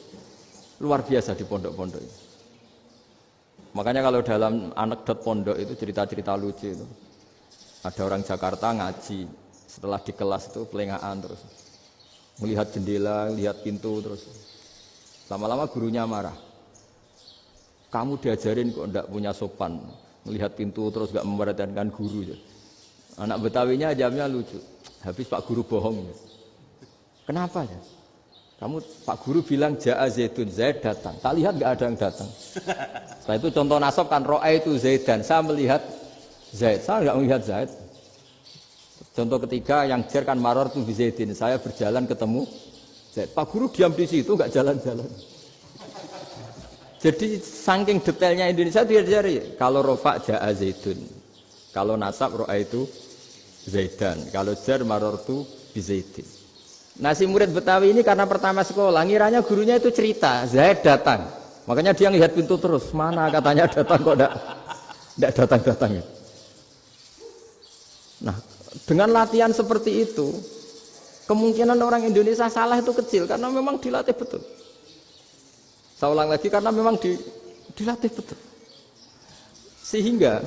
luar biasa di pondok-pondok ini. Makanya kalau dalam anekdot pondok itu cerita-cerita lucu itu. Ada orang Jakarta ngaji, setelah di kelas itu pelengahan terus. Melihat jendela, lihat pintu terus. Lama-lama gurunya marah. Kamu diajarin kok enggak punya sopan. Melihat pintu terus enggak memperhatikan guru. Anak Betawinya jamnya lucu. Habis Pak Guru bohong. Kenapa ya? Kamu Pak Guru bilang Ja'a Zaidun, Zaid datang. Tak lihat enggak ada yang datang. Setelah itu contoh nasab kan ro'a itu Zaidan. Saya melihat Zaid, saya enggak melihat Zaid. Contoh ketiga yang jar kan maror tu Zaidin. Saya berjalan ketemu Zaid. Pak Guru diam di situ enggak jalan-jalan. Jadi saking detailnya Indonesia dia cari. Kalau rofa Ja'a Zaidun. Kalau nasab ro'a itu Zaidan. Kalau jar maror tu Zaidin. Nah si murid Betawi ini karena pertama sekolah, ngiranya gurunya itu cerita, Zaid datang. Makanya dia ngelihat pintu terus, mana katanya datang kok enggak datang-datang. Nah dengan latihan seperti itu, kemungkinan orang Indonesia salah itu kecil karena memang dilatih betul. Saya ulang lagi karena memang dilatih betul. Sehingga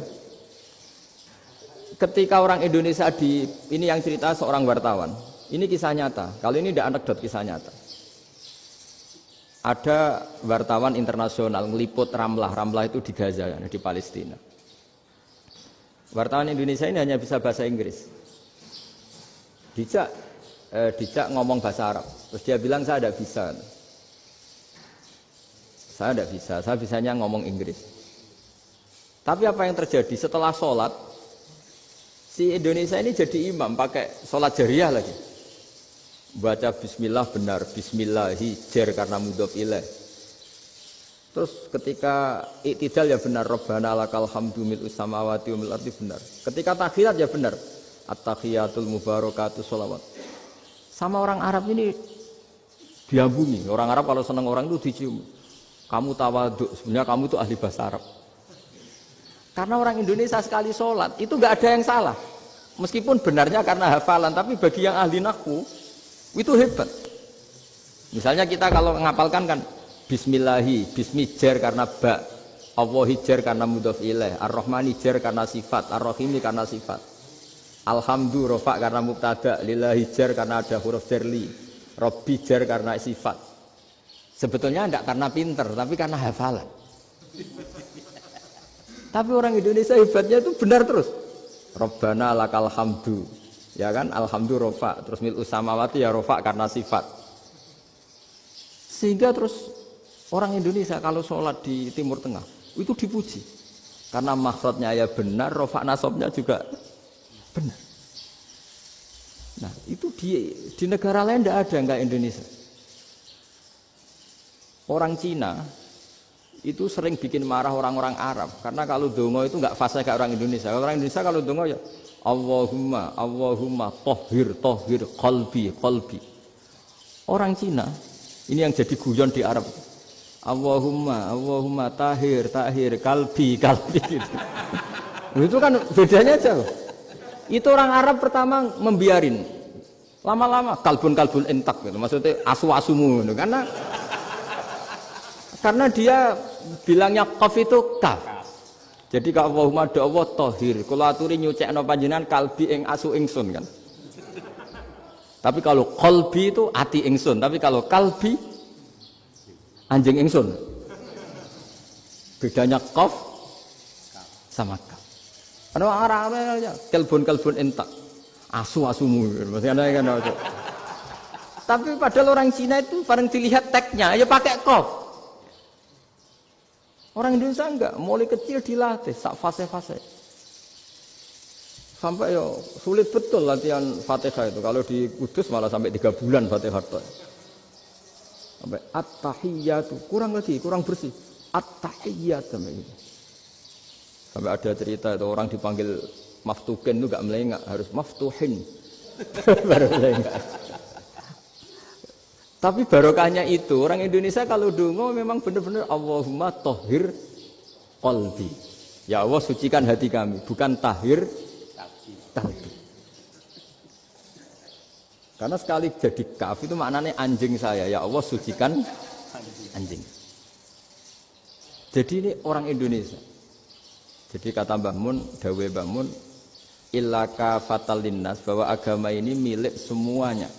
ketika orang Indonesia ini yang cerita seorang wartawan. Ini kisah nyata. Kalau ini tidak anekdot, kisah nyata. Ada wartawan internasional meliput Ramlah. Ramlah itu di Gaza, di Palestina. Wartawan Indonesia ini hanya bisa bahasa Inggris. Dijak ngomong bahasa Arab. Terus dia bilang saya tidak bisa. Saya tidak bisa. Saya bisanya ngomong Inggris. Tapi apa yang terjadi setelah sholat? Si Indonesia ini jadi imam pakai sholat jariah lagi. Baca bismillah benar, bismillahi jar karena mudhof ilaih. Terus ketika iktidal ya benar, Rabbana lakal hamdu mil'us samawati wa mil'ardi benar. Ketika tahiyat ya benar, at-tahiyatul mubarakatuh sholawat. Sama orang Arab ini diambungi. Orang Arab kalau senang orang itu dicium. Kamu tawaduk, sebenarnya kamu itu ahli bahasa Arab. Karena orang Indonesia sekali sholat itu nggak ada yang salah. Meskipun benarnya karena hafalan, tapi bagi yang ahli nahwu itu hebat. Misalnya kita kalau ngapalkan kan bismillahi, bismi jar karena ba, Allahi jar karena mudhof ilaih, ar-rahmani jar karena sifat, ar-rahimi karena sifat. Alhamdu rofa karena mubtada, lillahi jar karena ada huruf jar li, rabbi jar karena sifat. Sebetulnya enggak karena pinter, tapi karena hafalan. Tapi orang Indonesia hebatnya itu benar terus. Rabbana lakal hamdu. Ya kan, alhamdu rofa, terus mil'us samawati ya rofa karena sifat. Sehingga terus orang Indonesia kalau sholat di Timur Tengah itu dipuji. Karena maksudnya ya benar, rofa nasabnya juga benar. Nah itu di negara lain tidak ada enggak Indonesia. Orang Cina itu sering bikin marah orang-orang Arab. Karena kalau dongo itu enggak fasih kayak orang Indonesia. Orang Indonesia kalau dongo ya Allahumma, Allahumma, tohir, qalbi. Orang Cina, ini yang jadi guyon di Arab. Allahumma, Allahumma, tahir, kalbi. Gitu. Itu kan bedanya jauh. Itu orang Arab pertama membiarin. Lama-lama, kalbun entak. Gitu. Maksudnya asu-asumu. Gitu. Karena dia bilangnya qaf itu kaf. Jadi kalau Allahumma do Allah tohir, kalau aturi nyucekno panjenengan kalbi ing asu ingsun kan. Tapi kalau qalbi itu ati ingsun, tapi kalau kalbi anjing ingsun. Bedanya qaf sama kaf. Ana arah-arah kalbun entak. Asu-asumu maksudnya kan. Tapi padahal orang Cina itu bareng dilihat teksnya ya pakai qaf. Orang Indonesia enggak, mulai kecil dilatih, sak fase-fase. Sampai ya sulit betul latihan Fatihah itu. Kalau di Kudus malah sampai 3 bulan Fatihah. Sampai at-tahiyyatu, kurang lagi, kurang bersih. At-tahiyyat sampai itu. Sampai ada cerita itu orang dipanggil maftuhin itu enggak melengak, harus maftuhin. Baru melengak. Tapi barokahnya itu orang Indonesia kalau dongo memang benar-benar Allahumma tahhir qalbi. Ya Allah sucikan hati kami, bukan tahhir qalbi. Karena sekali jadi kaf itu maknanya anjing saya, ya Allah sucikan anjing. Jadi ini orang Indonesia. Jadi kata Mbah Mun, dawe Mbah Mun, illaka fatal linnas, bahwa agama ini milik semuanya.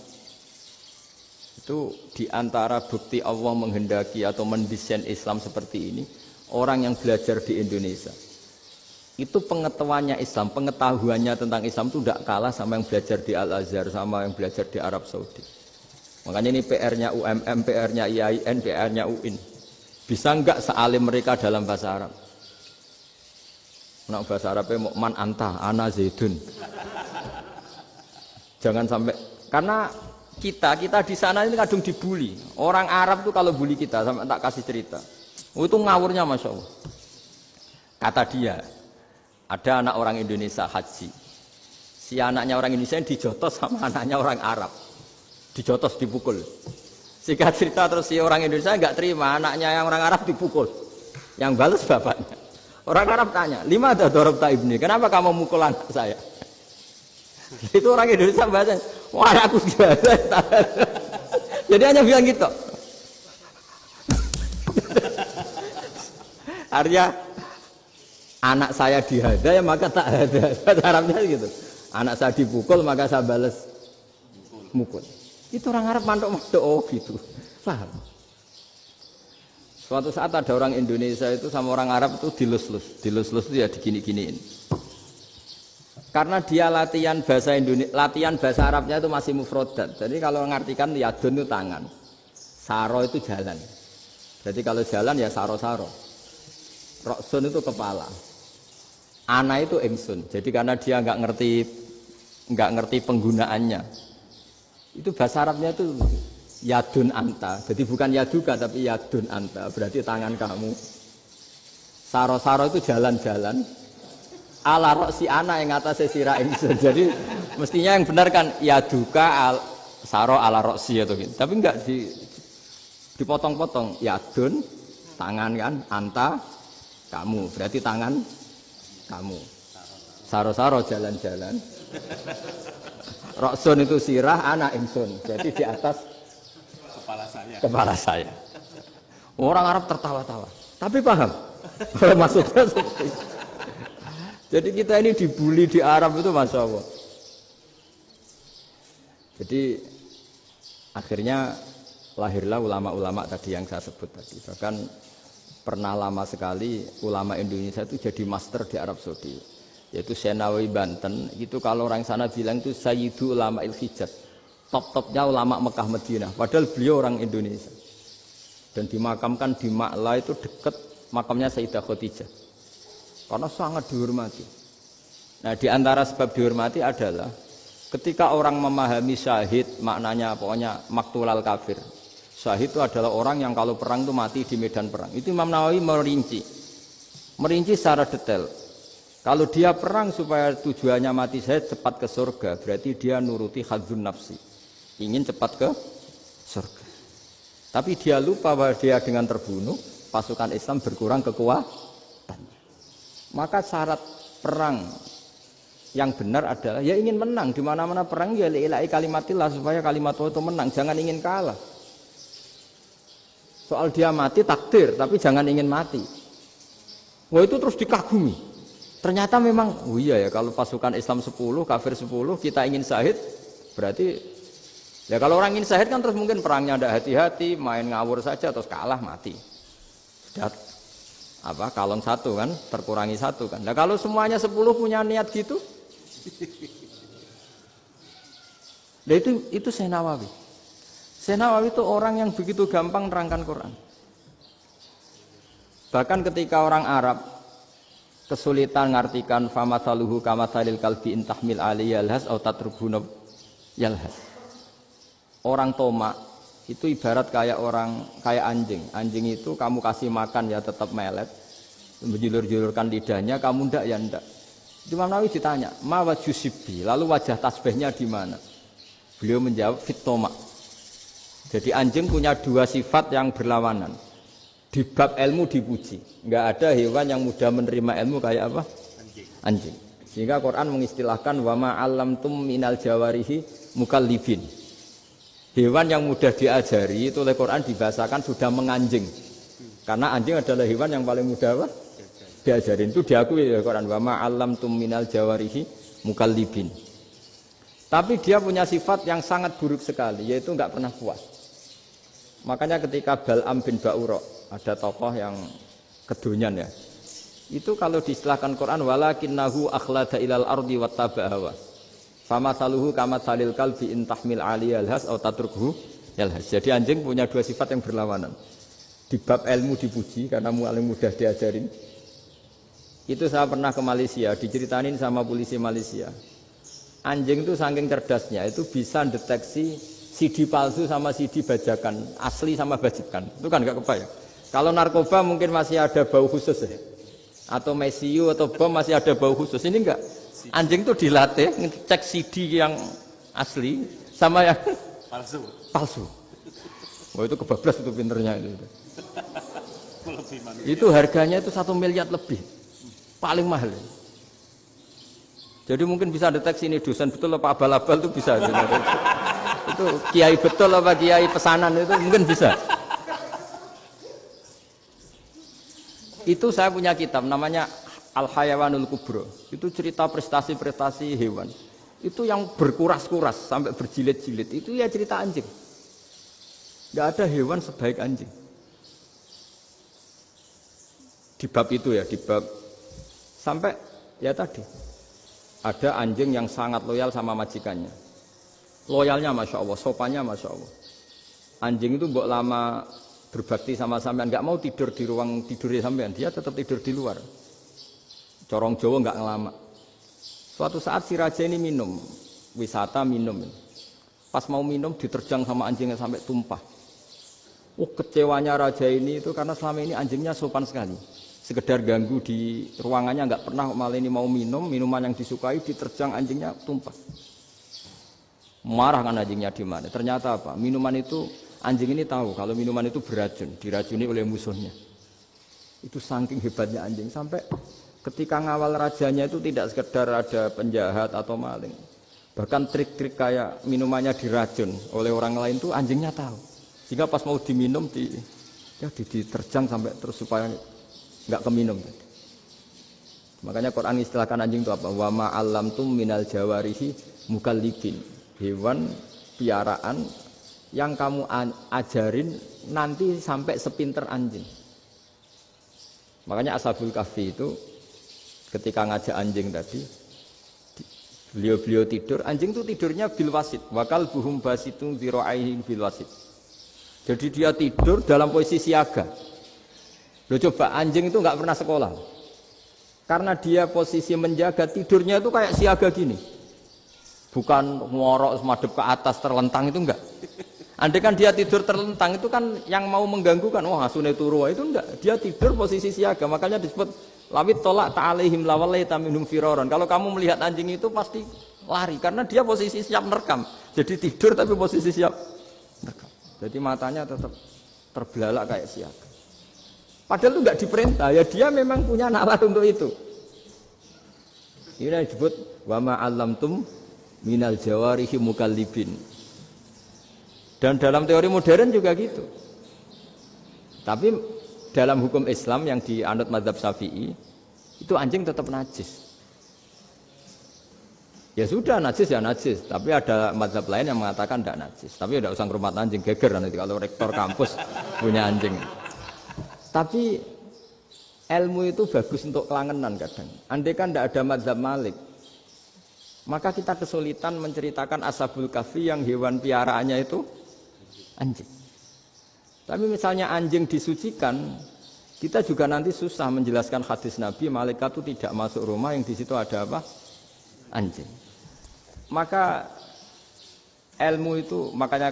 Itu diantara bukti Allah menghendaki atau mendesain Islam seperti ini, orang yang belajar di Indonesia. Itu pengetahuannya Islam, pengetahuannya tentang Islam itu tidak kalah sama yang belajar di Al-Azhar, sama yang belajar di Arab Saudi. Makanya ini PR-nya UMM, PR-nya IAIN, PR-nya UIN. Bisa enggak sealim mereka dalam bahasa Arab? Nah, bahasa Arabnya mau man anta, ana zaidun. Jangan sampai, karena kita di sana ini kadang dibully. Orang Arab tuh kalau bully kita, sampai tak kasih cerita. Oh, itu ngawurnya Masya Allah. Kata dia, ada anak orang Indonesia haji. Si anaknya orang Indonesia dijotos sama anaknya orang Arab. Dijotos, dipukul. Singkat cerita terus si orang Indonesia enggak terima, anaknya yang orang Arab dipukul. Yang balas bapaknya. Orang Arab tanya, lima ada dorobta ibni, kenapa kamu mukul anak saya? Itu orang Indonesia bahasa, wah aku biasa. Jadi hanya bilang gitu. Artinya anak saya dihada ya maka tak ada. Bahasa Arabnya gitu. Anak saya dipukul maka saya balas mukul. Itu orang Arab mantuk-mantuk oh gitu. Paham? Suatu saat ada orang Indonesia itu sama orang Arab itu dilus-lus. Dilus-lus itu ya digini-giniin. Karena dia latihan bahasa Indonesia, latihan bahasa Arabnya itu masih mufrodat. Jadi kalau mengartikan yadun itu tangan, saro itu jalan. Jadi kalau jalan ya saro-saro. Roksun itu kepala. Ana itu ingsun. Jadi karena dia nggak ngerti penggunaannya. Itu bahasa Arabnya itu yadun anta. Jadi bukan yaduka tapi yadun anta. Berarti tangan kamu. Saro-saro itu jalan-jalan. Ala roksi ana yang atasnya sirah ingsun. Jadi mestinya yang benar kan yaduka saro ala roksi atau gitu. Tapi enggak dipotong-potong. Yadun tangan kan, anta kamu. Berarti tangan kamu. Saro-saro jalan-jalan. Roksun itu sirah, ana ingsun. Jadi di atas kepala saya. Orang Arab tertawa-tawa. Tapi paham. Kalau maksudnya seperti itu. Jadi kita ini dibully di Arab itu Masya Allah. Jadi akhirnya lahirlah ulama-ulama tadi yang saya sebut tadi. Bahkan pernah lama sekali ulama Indonesia itu jadi master di Arab Saudi. Yaitu Senawi Banten. Itu kalau orang sana bilang itu Sayyidu Ulama Il-Hijaz. Top-topnya ulama Mekah Madinah. Padahal beliau orang Indonesia. Dan dimakamkan di Ma'la itu dekat makamnya Sayyidah Khadijah. Karena sangat dihormati. Nah, di antara sebab dihormati adalah ketika orang memahami syahid, maknanya pokoknya maktulal kafir. Syahid itu adalah orang yang kalau perang itu mati di medan perang. Itu Imam Nawawi merinci secara detail. Kalau dia perang supaya tujuannya mati syahid cepat ke surga, berarti dia nuruti hadzun nafsi. Ingin cepat ke surga. Tapi dia lupa bahwa dia dengan terbunuh, pasukan Islam berkurang kekuatan. Maka syarat perang yang benar adalah ya ingin menang. Di mana-mana perang ya ilahi kalimatillah supaya kalimat Allah itu menang, jangan ingin kalah. Soal dia mati takdir, tapi jangan ingin mati. Wah itu terus dikagumi. Ternyata memang, oh iya ya kalau pasukan Islam 10, kafir 10, kita ingin syahid, berarti ya kalau orang ingin syahid kan terus mungkin perangnya ada hati-hati, main ngawur saja terus kalah mati. Sudah kalon satu kan, terkurangi satu kan. Nah kalau semuanya 10 punya niat gitu, nah itu Syekh Nawawi. Syekh Nawawi itu orang yang begitu gampang nerangkan Quran. Bahkan ketika orang Arab kesulitan ngartikan famathaluhu kamathalil kalbi intahmil alaihi yalhas atau tatrubuna yalhas. Orang tomak itu ibarat kayak anjing. Anjing itu kamu kasih makan ya tetap melet, menjulur-julurkan lidahnya, kamu ndak ya ndak. Imam Nawawi ditanya, ma wajhu sibbi, lalu wajah tasbihnya di mana? Beliau menjawab fitoma. Jadi anjing punya dua sifat yang berlawanan. Di bab ilmu dipuji. Enggak ada hewan yang mudah menerima ilmu kayak apa? Anjing. Sehingga Quran mengistilahkan wa ma 'allamtum minal jawarihi mukallibin. Hewan yang mudah diajari itu oleh Quran dibahasakan sudah menganjing. Karena anjing adalah hewan yang paling mudah apa? Diajarin, itu diakui oleh Quran, wa ma 'allamtum minal jawarihi mukallibin. Tapi dia punya sifat yang sangat buruk sekali, yaitu enggak pernah puas. Makanya ketika Bal'am bin Ba'ura, ada tokoh yang kedonyan ya, itu kalau diistilahkan Quran, walakinnahu akhlada ilal ardi wattaba'a hawa famasaluhu kamatsalil kalbi in tahmil 'aliyal has aw tatrukhu yalhas. Jadi anjing punya dua sifat yang berlawanan. Di bab ilmu dipuji karena paling mudah diajarin. Itu saya pernah ke Malaysia, diceritain sama polisi Malaysia. Anjing itu saking cerdasnya, itu bisa deteksi CD palsu sama CD bajakan, asli sama bajakan. Itu kan nggak kebayang. Kalau narkoba mungkin masih ada bau khusus ya. Atau mesiu atau bom masih ada bau khusus. Ini enggak. Anjing itu dilatih ngecek CD yang asli sama yang palsu. Oh itu kebablas itu pinternya itu. Itu harganya itu 1 miliar lebih. Paling mahal. Jadi mungkin bisa deteksi ini dosen betul apa abal-abal itu bisa. Itu kiai betul apa kiai pesanan itu mungkin bisa. Itu saya punya kitab namanya Al-Hayawanul Kubro. Itu cerita prestasi-prestasi hewan. Itu yang berkuras-kuras sampai berjilid-jilid. Itu ya cerita anjing. Gak ada hewan sebaik anjing. Di bab itu ya, di bab sampai ya tadi ada anjing yang sangat loyal sama majikannya. Loyalnya Masya Allah, sopannya Masya Allah. Anjing itu mbok lama berbakti sama sampean, nggak mau tidur di ruang tidurnya sampean, dia tetap tidur di luar. Corong Jawa nggak ngelama. Suatu saat si raja ini minum, wisata minum. Pas mau minum diterjang sama anjingnya sampai tumpah. Kecewanya raja ini itu karena selama ini anjingnya sopan sekali. Sekedar ganggu di ruangannya nggak pernah, malah ini mau minum, minuman yang disukai diterjang anjingnya tumpah. Marah kan anjingnya di mana? Ternyata apa? Minuman itu anjing ini tahu kalau minuman itu beracun, diracuni oleh musuhnya. Itu saking hebatnya anjing sampai ketika ngawal rajanya itu tidak sekedar ada penjahat atau maling. Bahkan trik-trik kayak minumannya diracun oleh orang lain itu anjingnya tahu. Sehingga pas mau diminum diterjang sampai terus supaya enggak keminum. Makanya Quran istilahkan anjing itu apa? Wa ma 'allamtum minal jawarihi mukallibin. Hewan piaraan yang kamu ajarin nanti sampai sepinter anjing. Makanya Ashabul Kahfi itu ketika ngajak anjing tadi, beliau tidur, anjing itu tidurnya bil wasit, wakal buhum basitun zira'aihi bil wasit. Jadi dia tidur dalam posisi siaga. Loh coba anjing itu nggak pernah sekolah, karena dia posisi menjaga, tidurnya itu kayak siaga gini. Bukan ngorok semadep ke atas terlentang, itu enggak. Andai kan dia tidur terlentang itu kan yang mau mengganggu kan, wah asune turu itu enggak. Dia tidur posisi siaga, makanya disebut lawit tolak ta'alaihim lawalaita minhum firaron. Kalau kamu melihat anjing itu pasti lari karena dia posisi siap merekam. Jadi tidur tapi posisi siap merekam. Jadi matanya tetap terbelalak kayak siaga. Padahal itu enggak diperintah, ya dia memang punya nalar untuk itu. Ini disebut wa ma 'allamtum minal jawarihi mukallibin. Dan dalam teori modern juga gitu. Tapi dalam hukum Islam yang dianut mazhab Syafi'i itu anjing tetap najis. Ya sudah najis ya najis, tapi ada mazhab lain yang mengatakan tidak najis. Tapi tidak usah ngurmat anjing, geger nanti kalau rektor kampus punya anjing. Tapi ilmu itu bagus untuk kelangenan kadang. Andai kan tidak ada mazhab Malik, maka kita kesulitan menceritakan Ashabul Kahfi yang hewan piaraannya itu anjing. Tapi misalnya anjing disucikan, kita juga nanti susah menjelaskan hadis Nabi, malaikat itu tidak masuk rumah yang di situ ada apa? Anjing. Maka ilmu itu makanya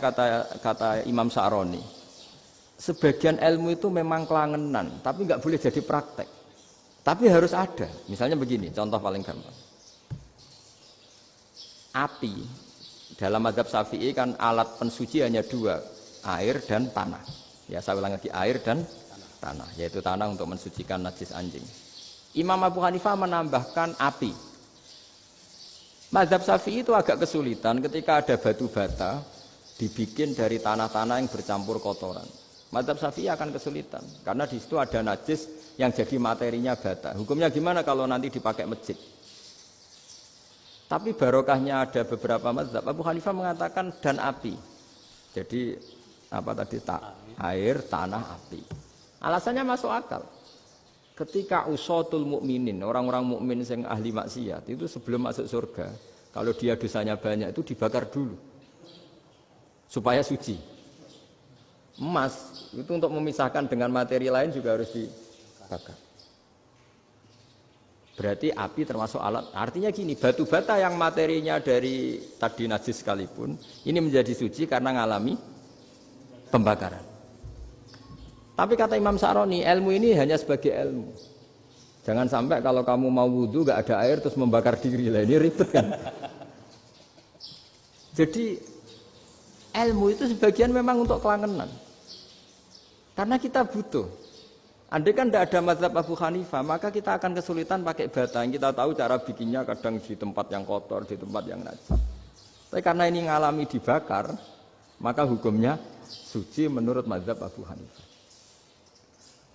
kata Imam Sa'roni, sebagian ilmu itu memang kelangenan, tapi nggak boleh jadi praktek. Tapi harus ada. Misalnya begini, contoh paling gampang. Api dalam mazhab Syafi'i kan alat pensuci hanya dua, air dan tanah. Ya saya ulang lagi, air dan tanah, yaitu tanah untuk mensucikan najis anjing. Imam Abu Hanifah menambahkan api. Mazhab Syafi'i itu agak kesulitan ketika ada batu bata dibikin dari tanah-tanah yang bercampur kotoran. Mazhab Syafi'i akan kesulitan karena di situ ada najis yang jadi materinya bata. Hukumnya gimana kalau nanti dipakai masjid? Tapi barokahnya ada beberapa mazhab. Abu Hanifah mengatakan dan api. Jadi apa tadi air, tanah, api. Alasannya masuk akal. Ketika usatul mukminin, orang-orang mukmin yang ahli maksiat itu sebelum masuk surga, kalau dia dosanya banyak itu dibakar dulu supaya suci. Emas itu untuk memisahkan dengan materi lain juga harus dibakar. Berarti api termasuk alat. Artinya gini, batu bata yang materinya dari tadi najis sekalipun, ini menjadi suci karena ngalami pembakaran. Tapi kata Imam Sa'roni, ilmu ini hanya sebagai ilmu. Jangan sampai kalau kamu mau wudhu gak ada air terus membakar diri lah, ini ribet kan. Jadi ilmu itu sebagian memang untuk kelangenan. Karena kita butuh. Andai kan tidak ada mazhab Abu Hanifah, maka kita akan kesulitan pakai bata. Yang kita tahu cara bikinnya kadang di tempat yang kotor, di tempat yang najis. Tapi karena ini ngalami dibakar, maka hukumnya suci menurut mazhab Abu Hanifah.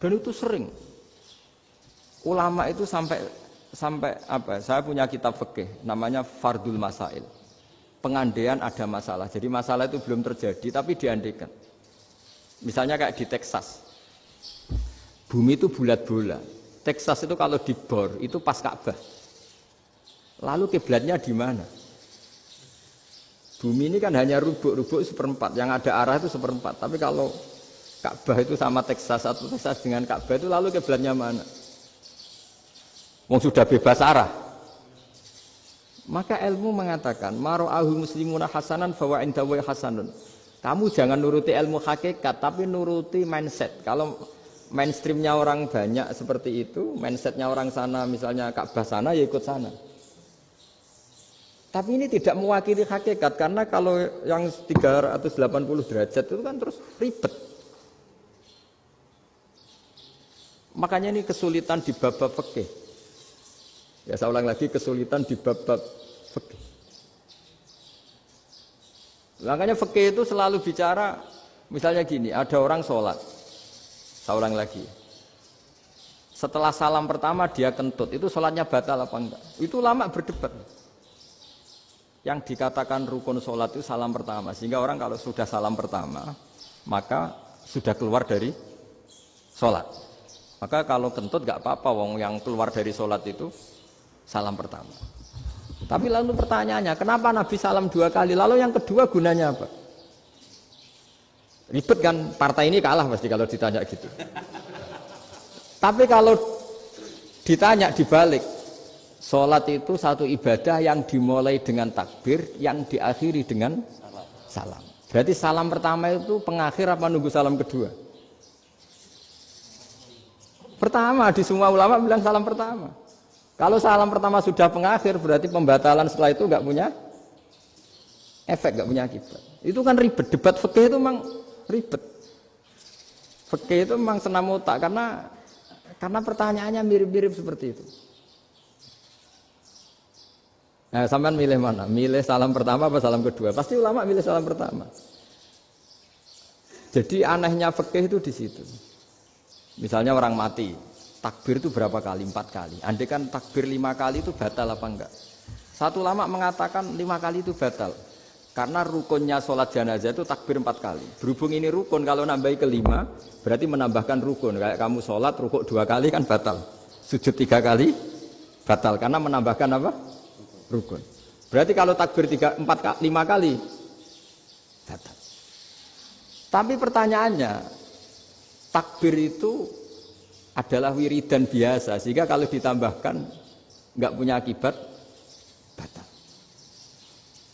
Dan itu sering. Ulama itu sampai apa? Saya punya kitab fikih namanya Fardul Masail. Pengandaian ada masalah. Jadi masalah itu belum terjadi tapi diandaikan. Misalnya kayak di Texas. Bumi itu bulat bola. Texas itu kalau dibor itu pas Ka'bah. Lalu kiblatnya di mana? Bumi ini kan hanya rubuk-rubuk seperempat. Yang ada arah itu seperempat. Tapi kalau Ka'bah itu sama Texas atau Texas dengan Ka'bah itu lalu kiblatnya mana? Wong sudah bebas arah. Maka ilmu mengatakan mara'ahu muslimuna hasanan fawa indahu hasanun. Kamu jangan nuruti ilmu hakikat tapi nuruti mindset. Kalau mainstreamnya orang banyak seperti itu, mindsetnya orang sana misalnya Ka'bah sana ya ikut sana. Tapi ini tidak mewakili hakikat karena kalau yang 380 derajat itu kan terus ribet. Makanya ini kesulitan di bab-bab fikih. Ya saya ulang lagi, kesulitan di bab-bab fikih. Makanya fikih itu selalu bicara, misalnya gini, ada orang sholat. Saya ulang lagi. Setelah salam pertama dia kentut, itu sholatnya batal apa enggak? Itu lama berdebat. Yang dikatakan rukun sholat itu salam pertama. Sehingga orang kalau sudah salam pertama, maka sudah keluar dari sholat. Maka kalau kentut gak apa-apa, wong yang keluar dari sholat itu salam pertama. Tapi lalu pertanyaannya, kenapa Nabi salam 2 kali? Lalu yang kedua gunanya apa? Ribet kan, partai ini kalah pasti kalau ditanya gitu. Tapi kalau ditanya dibalik, sholat itu satu ibadah yang dimulai dengan takbir, yang diakhiri dengan salam. Berarti salam pertama itu pengakhir apa nunggu salam kedua? Pertama, di semua ulama bilang salam pertama. Kalau salam pertama sudah pengakhir, berarti pembatalan setelah itu nggak punya efek, nggak punya akibat. Itu kan ribet, debat fikih itu memang ribet. Fikih itu memang senam otak, karena pertanyaannya mirip-mirip seperti itu. Nah, sampean milih mana? Milih salam pertama apa salam kedua? Pasti ulama milih salam pertama. Jadi anehnya fikih itu di situ. Misalnya orang mati, takbir itu berapa kali? 4 kali. Andai kan takbir 5 kali itu batal apa enggak? Satu ulama mengatakan 5 kali itu batal. Karena rukunnya sholat jenazah itu takbir 4 kali. Berhubung ini rukun, kalau nambahi ke 5, berarti menambahkan rukun. Kayak kamu sholat, rukuk 2 kali kan batal. Sujud 3 kali, batal. Karena menambahkan apa? Rukun. Berarti kalau takbir 5 kali, batal. Tapi pertanyaannya, takbir itu adalah wiridan biasa, sehingga kalau ditambahkan nggak punya akibat, batal.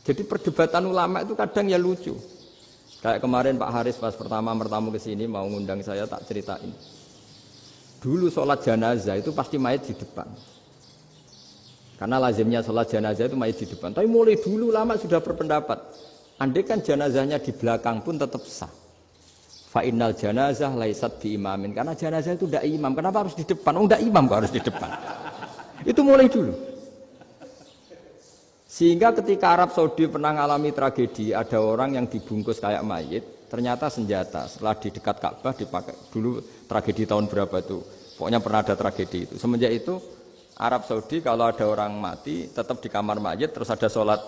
Jadi perdebatan ulama itu kadang ya lucu. Kayak kemarin Pak Haris pas pertama bertamu ke sini mau ngundang saya tak ceritain. Dulu sholat jenazah itu pasti mayit di depan. Karena lazimnya sholat jenazah itu mayit di depan. Tapi mulai dulu ulama sudah berpendapat, andai kan jenazahnya di belakang pun tetap sah. Fa innal janazah laisat bi imamin. Karena jenazah itu tidak imam. Kenapa harus di depan? Oh, tidak imam kok harus di depan. Itu mulai dulu. Sehingga ketika Arab Saudi pernah mengalami tragedi, ada orang yang dibungkus kayak mayit, ternyata senjata. Setelah di dekat Ka'bah dipakai. Dulu tragedi tahun berapa itu? Pokoknya pernah ada tragedi itu. Semenjak itu Arab Saudi kalau ada orang mati tetap di kamar mayit terus ada sholat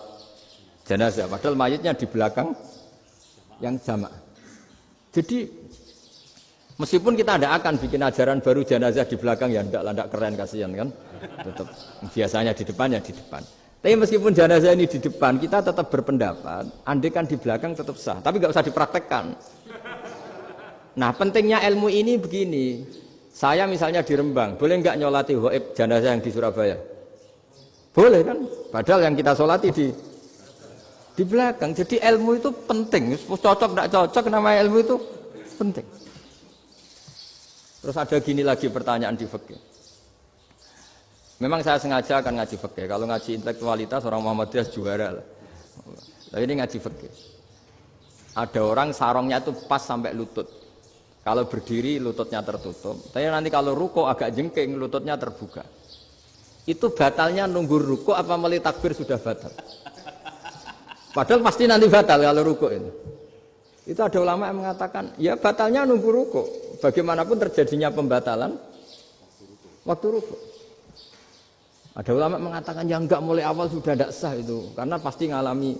jenazah. Padahal mayitnya di belakang yang jamaah. Jadi meskipun kita tidak akan bikin ajaran baru jenazah di belakang ya tidak keren kasihan kan. Tetap biasanya di depan ya di depan. Tapi meskipun jenazah ini di depan, kita tetap berpendapat, andai kan di belakang tetap sah, tapi nggak usah dipraktekkan. Nah, pentingnya ilmu ini begini. Saya misalnya di Rembang, boleh nggak nyolati ghaib jenazah yang di Surabaya? Boleh kan? Padahal yang kita solati di belakang. Jadi ilmu itu penting. Cocok nggak cocok, nama ilmu itu penting. Terus ada gini lagi pertanyaan di fikih. Memang saya sengaja akan ngaji fikih. Kalau ngaji intelektualitas orang Muhammadiyah juara lah. Tapi ini ngaji fikih. Ada orang sarongnya itu pas sampai lutut. Kalau berdiri lututnya tertutup. Tapi nanti kalau ruko agak jengking lututnya terbuka. Itu batalnya nunggu ruko apa mulai takbir sudah batal? Padahal pasti nanti batal kalau ruko ini. Itu ada ulama yang mengatakan, ya batalnya nunggu ruko. Bagaimanapun terjadinya pembatalan waktu ruko. Ada ulama mengatakan yang enggak mulai awal sudah tidak sah itu karena pasti ngalami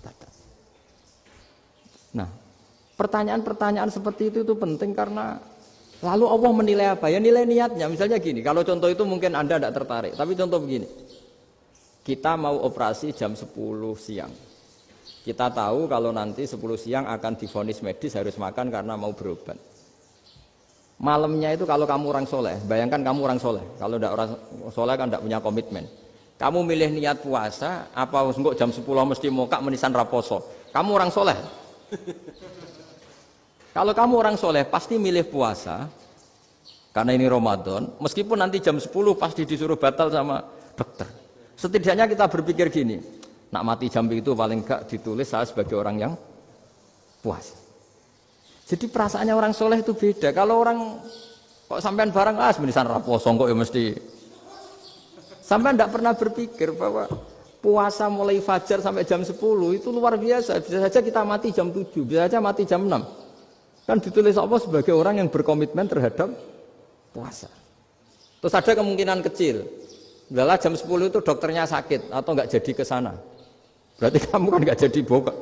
batal. Nah, pertanyaan-pertanyaan seperti itu penting karena lalu Allah menilai apa? Ya nilai niatnya. Misalnya gini, kalau contoh itu mungkin Anda tidak tertarik, tapi contoh begini. Kita mau operasi jam 10 siang. Kita tahu kalau nanti 10 siang akan divonis medis harus makan karena mau berobat. Malamnya itu kalau kamu orang soleh, bayangkan kamu orang soleh. Kalau tidak orang soleh kan tidak punya komitmen. Kamu milih niat puasa, apa enggak jam 10 mesti mokak menisan raposo. Kamu orang soleh. Kalau kamu orang soleh pasti milih puasa, karena ini Ramadan. Meskipun nanti jam 10 pasti disuruh batal sama dokter. Setidaknya kita berpikir gini, nak mati jam itu paling enggak ditulis saya sebagai orang yang puasa. Jadi perasaannya orang soleh itu beda. Kalau orang kok sampean barang menisan raposo kok ya mesti. Sampean tidak pernah berpikir bahwa puasa mulai fajar sampai jam 10 itu luar biasa. Bisa saja kita mati jam 7, bisa saja mati jam 6. Kan ditulis Allah sebagai orang yang berkomitmen terhadap puasa. Terus ada kemungkinan kecil. Bila jam 10 itu dokternya sakit atau nggak jadi ke sana. Berarti kamu kan nggak jadi boga.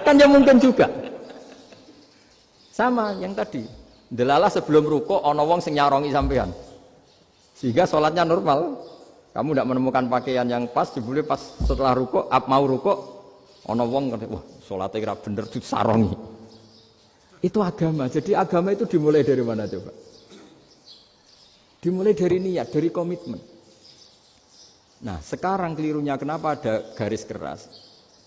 Kan ya mungkin juga. Sama yang tadi, delalah sebelum ruko ono wong sing nyarongi sampean. Sehingga sholatnya normal. Kamu tidak menemukan pakaian yang pas, dibeli pas setelah ruko, mau ruko, ono wong wah sholatnya kira bener disarongi. Itu agama. Jadi agama itu dimulai dari mana coba? Dimulai dari niat, dari komitmen. Nah, sekarang kelirunya kenapa ada garis keras?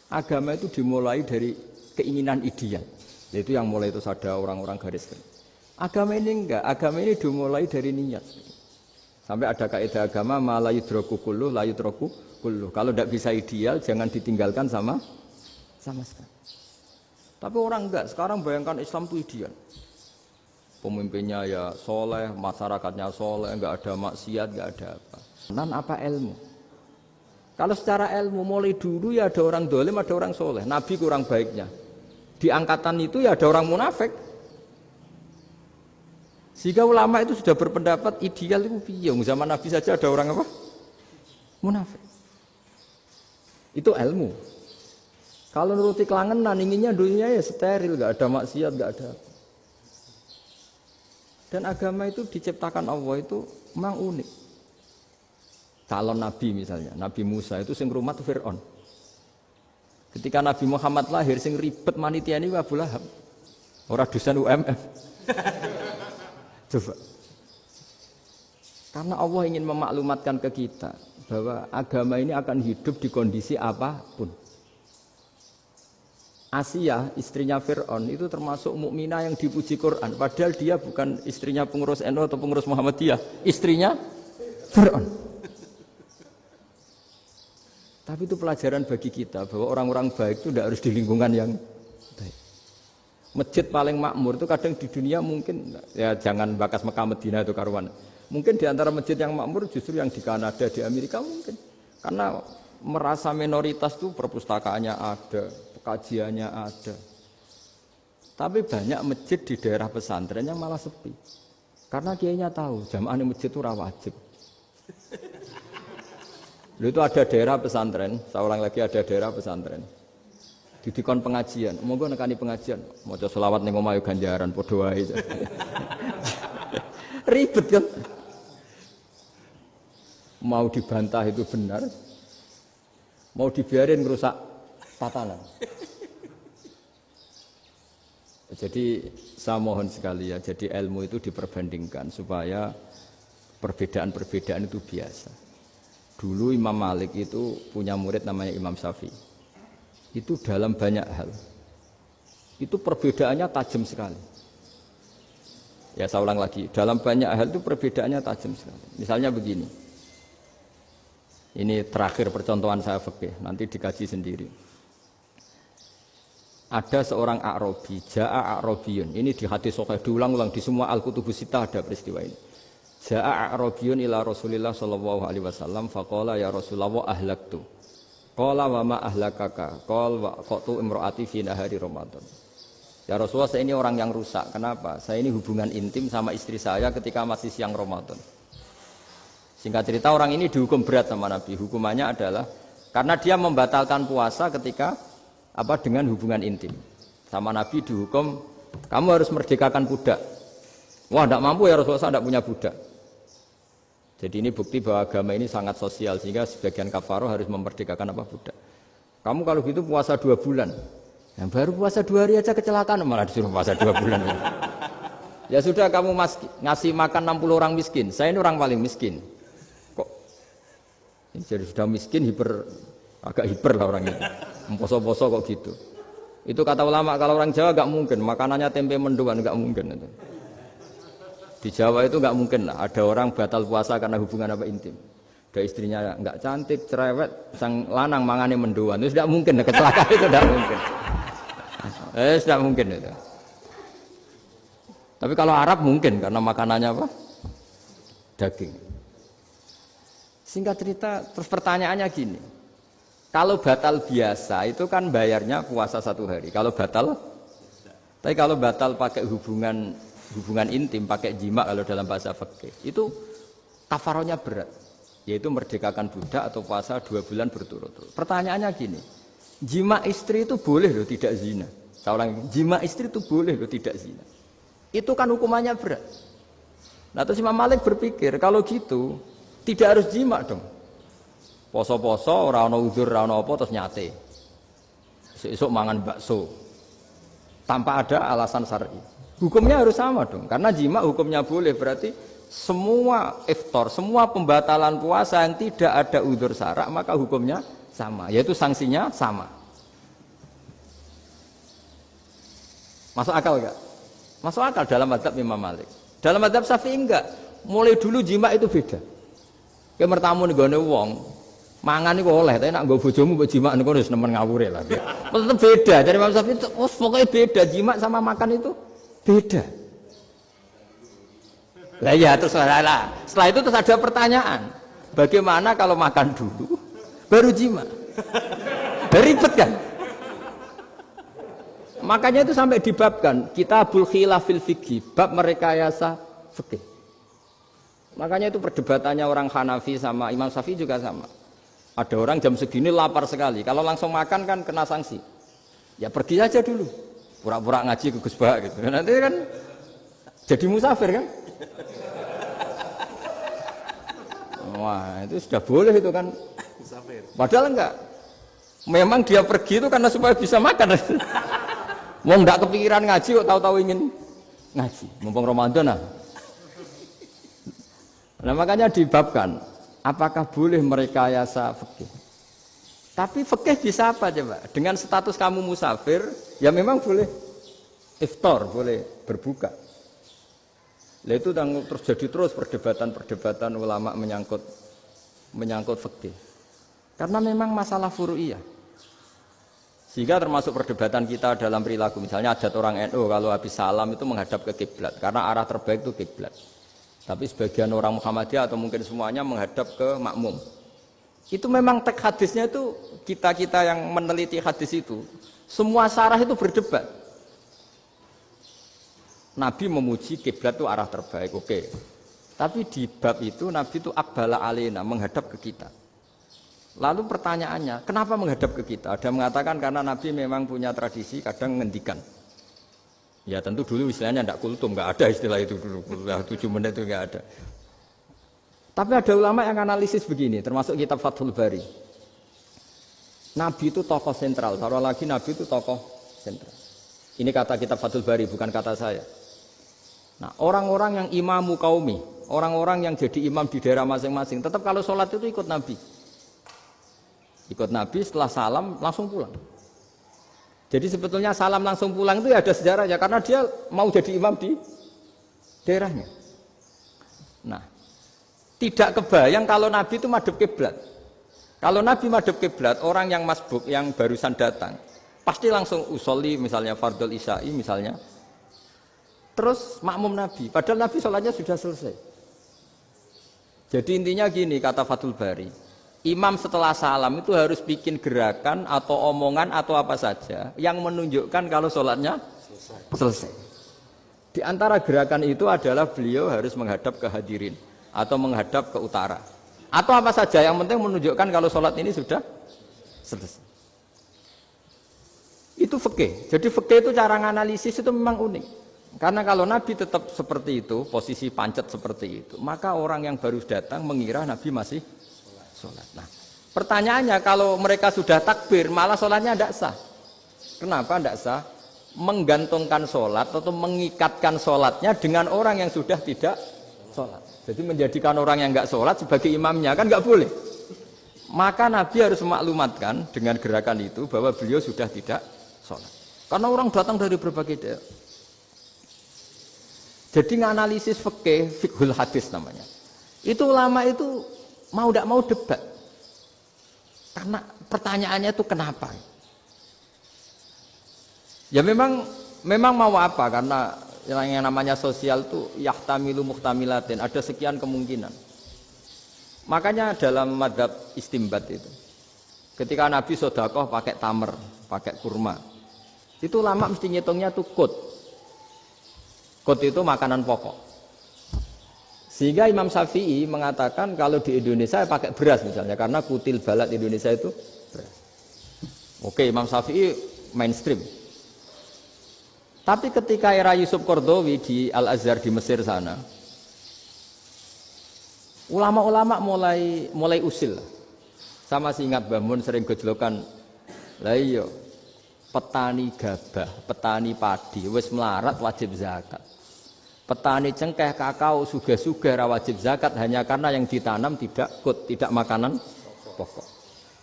Agama itu dimulai dari keinginan ideal. Itu yang mulai itu ada orang-orang garis keras. Agama ini enggak, agama ini dimulai dari niat. Sampai ada kaidah agama la yudraku kulluh la yudraku kulluh. Kalau tidak bisa ideal jangan ditinggalkan sama sekali. Tapi orang enggak, sekarang bayangkan Islam itu ideal. Pemimpinnya ya soleh, masyarakatnya soleh, enggak ada maksiat, enggak ada apa. Dan apa ilmu? Kalau secara ilmu mulai dulu ya ada orang dolim, ada orang soleh. Nabi kurang baiknya. Di angkatan itu ya ada orang munafik. Sehingga ulama itu sudah berpendapat ideal itu piye? Zaman Nabi saja ada orang apa? Munafik. Itu ilmu. Kalau nuruti kelangenan inginnya dunia ya steril, enggak ada maksiat, enggak ada. Dan agama itu diciptakan Allah itu memang unik. Calon Nabi misalnya, Nabi Musa itu sing rumat Fir'aun. Ketika Nabi Muhammad lahir, sing ribet manitia ini Abu Lahab. Orang dosen UMM. Coba. Karena Allah ingin memaklumatkan ke kita bahwa agama ini akan hidup di kondisi apapun. Asiyah, istrinya Fir'aun itu termasuk mukminah yang dipuji Quran. Padahal dia bukan istrinya pengurus NU atau pengurus Muhammadiyah, istrinya Fir'aun. Tapi itu pelajaran bagi kita bahwa orang-orang baik itu tidak harus di lingkungan yang baik. Masjid paling makmur itu kadang di dunia mungkin, ya jangan bakas Mekah Madinah itu karuan. Mungkin di antara masjid yang makmur justru yang di Kanada, di Amerika mungkin. Karena merasa minoritas itu perpustakaannya ada, kajiannya ada. Tapi banyak masjid di daerah pesantren yang malah sepi. Karena kiainya tahu jamaah di masjid itu wajib. Itu ada daerah pesantren, saya ulang lagi ada daerah pesantren. Didikon pengajian, monggo nekani pengajian, maca selawat ning omahe ganjaran padha wae. Ribet kan? Mau dibantah itu benar. Mau dibiarin ngerusak tatanan. Jadi saya mohon sekali ya, jadi ilmu itu diperbandingkan supaya perbedaan-perbedaan itu biasa. Dulu Imam Malik itu punya murid namanya Imam Syafi'i. Itu dalam banyak hal. Itu perbedaannya tajam sekali. Ya saya ulang lagi, dalam banyak hal itu perbedaannya tajam sekali. Misalnya begini. Ini terakhir percontohan saya fikih, nanti dikaji sendiri. Ada seorang A'rabi, Ja'a A'rabiyun. Ini di hadis sahih diulang-ulang di semua Al-Kutubus Sittah ada peristiwa ini. Ja'a A'rabiyun ila Rasulillah sallallahu alaihi wasallam faqala ya Rasulullah ahlaktu. Qala wa ma ahlakaka? Qala wa qatu imraati fi nahari Ramadan. Ya Rasulullah, saya ini orang yang rusak. Kenapa? Saya ini hubungan intim sama istri saya ketika masih siang Ramadan. Singkat cerita orang ini dihukum berat sama Nabi. Hukumannya adalah karena dia membatalkan puasa ketika dengan hubungan intim. Sama Nabi dihukum, kamu harus merdekakan budak. Wah, tidak mampu ya Rasulullah, saya tidak punya budak. Jadi ini bukti bahwa agama ini sangat sosial sehingga sebagian kafaroh harus memerdekakan budak. Kamu kalau gitu puasa 2 bulan. Yang baru puasa 2 hari aja kecelakaan malah disuruh puasa 2 bulan. Ya sudah kamu ngasih makan 60 orang miskin. Saya ini orang paling miskin. Kok ini jadi sudah miskin agak hiper lah orang ini. Poso-poso kok gitu. Itu kata ulama kalau orang Jawa enggak mungkin makanannya tempe mendoan enggak mungkin itu. Di Jawa itu nggak mungkin lah, ada orang batal puasa karena hubungan intim. Ada istrinya nggak cantik, cerewet, sang lanang mangane mendoan, itu tidak mungkin, kecelakaan itu tidak mungkin. Tidak mungkin itu. Tapi kalau Arab mungkin karena makanannya daging. Singkat cerita, terus pertanyaannya gini, kalau batal biasa itu kan bayarnya puasa 1 hari. Kalau batal, tapi kalau batal pakai hubungan intim, pakai jima kalau dalam bahasa fikih itu kafarohnya berat, yaitu merdekakan budak atau puasa 2 bulan berturut-turut. Pertanyaannya gini, jima istri itu boleh loh tidak zina. Seorang jima istri itu boleh loh tidak zina. Itu kan hukumannya berat. Nah terus Imam Malik berpikir kalau gitu tidak harus jima dong. Poso-poso, ora ono uzur, ora ono apa terus nyate. Esuk mangan bakso tanpa ada alasan syar'i. Hukumnya harus sama dong, karena jima hukumnya boleh, berarti semua iftar, semua pembatalan puasa yang tidak ada udzur syara' maka hukumnya sama, yaitu sanksinya sama. Masuk akal enggak? Masuk akal dalam mazhab Imam Malik. Dalam mazhab Syafi'i enggak. Mulai dulu jima itu beda. Kayak mertamu nih gone wong, mangan iku oleh, tapi nak nggo bojomu mbok jima niku wis nemen ngawure lah. Tetep beda. Dari Imam Syafi'i pokoknya beda, jima sama makan itu beda. Lah ya terus setelah itu terus ada pertanyaan. Bagaimana kalau makan dulu baru jima? Ribet kan? Makanya itu sampai dibabkan Kitabul Khilafil Fiqhi, bab merekayasa fikih. Makanya itu perdebatannya orang Hanafi sama Imam Syafi'i juga sama. Ada orang jam segini lapar sekali, kalau langsung makan kan kena sanksi. Ya pergi aja dulu. Pura-pura ngaji ke Gus Bah gitu. Nanti kan jadi musafir kan? Wah, itu sudah boleh itu kan. Musafir. Padahal enggak. Memang dia pergi itu karena supaya bisa makan. Wong enggak kepikiran ngaji kok tahu-tahu ingin ngaji. Mumpung Ramadan nah. Nah makanya dibabkan Apakah boleh merekayasa fikih? Tapi fikih bisa apa coba? Dengan status kamu musafir, ya memang boleh iftar, boleh berbuka. Nah itu terjadi terus perdebatan ulama menyangkut fikih. Karena memang masalah furu'iyah. Sehingga termasuk perdebatan kita dalam perilaku. Misalnya adat orang NU kalau habis salam itu menghadap ke kiblat. Karena arah terbaik itu kiblat. Tapi sebagian orang Muhammadiyah atau mungkin semuanya menghadap ke makmum. Itu memang teks hadisnya itu, kita yang meneliti hadis itu, semua syarah itu berdebat. Nabi memuji kiblat itu arah terbaik, oke. Tapi di bab itu Nabi itu aqbala alaina, menghadap ke kita. Lalu pertanyaannya, kenapa menghadap ke kita? Ada mengatakan karena Nabi memang punya tradisi kadang ngendikan. Ya tentu dulu istilahnya tidak kultum, nggak ada istilah itu dulu, 7 menit itu nggak ada. Tapi ada ulama yang analisis begini, termasuk kitab Fathul Bari. Nabi itu tokoh sentral, taruh lagi Nabi itu tokoh sentral. Ini kata kitab Fathul Bari, bukan kata saya. Nah, orang-orang yang imamu kaumi, orang-orang yang jadi imam di daerah masing-masing, tetap kalau sholat itu ikut Nabi. Ikut Nabi setelah salam langsung pulang. Jadi sebetulnya salam langsung pulang itu ya ada sejarahnya, karena dia mau jadi imam di daerahnya. Nah, tidak kebayang kalau Nabi itu madhep kiblat. Kalau Nabi madhep kiblat, orang yang masbuk, yang barusan datang, pasti langsung usolli misalnya fardhu isya'i misalnya. Terus makmum Nabi, padahal Nabi sholatnya sudah selesai. Jadi intinya gini kata Fathul Bari, imam setelah salam itu harus bikin gerakan atau omongan atau apa saja yang menunjukkan kalau sholatnya selesai. Di antara gerakan itu adalah beliau harus menghadap ke hadirin atau menghadap ke utara. Atau apa saja yang penting menunjukkan kalau sholat ini sudah selesai. Itu fikih. Jadi fikih itu cara menganalisis itu memang unik. Karena kalau Nabi tetap seperti itu, posisi pancet seperti itu, maka orang yang baru datang mengira Nabi masih sholat. Nah, pertanyaannya kalau mereka sudah takbir, malah sholatnya tidak sah. Kenapa tidak sah? Menggantungkan sholat atau mengikatkan sholatnya dengan orang yang sudah tidak sholat. Jadi menjadikan orang yang nggak sholat sebagai imamnya, kan nggak boleh. Maka Nabi harus memaklumatkan dengan gerakan itu bahwa beliau sudah tidak sholat. Karena orang datang dari berbagai daerah. Jadi nganalisis fikih, fiqhul hadis namanya. Itu ulama itu mau tidak mau debat. Karena pertanyaannya itu kenapa? Ya memang mau apa? Karena yang namanya sosial itu yahtamilu muhtamilatin, ada sekian kemungkinan. Makanya dalam madhab istimbat itu, ketika Nabi sodakoh pakai tamer, pakai kurma, itu ulama mesti ngitungnya tuh kut. Kut itu makanan pokok. Sehingga Imam Syafi'i mengatakan kalau di Indonesia pakai beras misalnya, karena kutil balad Indonesia itu beras. Oke, Imam Syafi'i mainstream. Tapi ketika era Yusuf Qaradawi di Al-Azhar di Mesir sana, ulama-ulama mulai usil. Sama sih ingat Mbah Mun sering gojlokan, lah iya, petani gabah, petani padi wis melarat wajib zakat. Petani cengkeh, kakao, suga-suga wajib zakat hanya karena yang ditanam tidak tidak makanan pokok.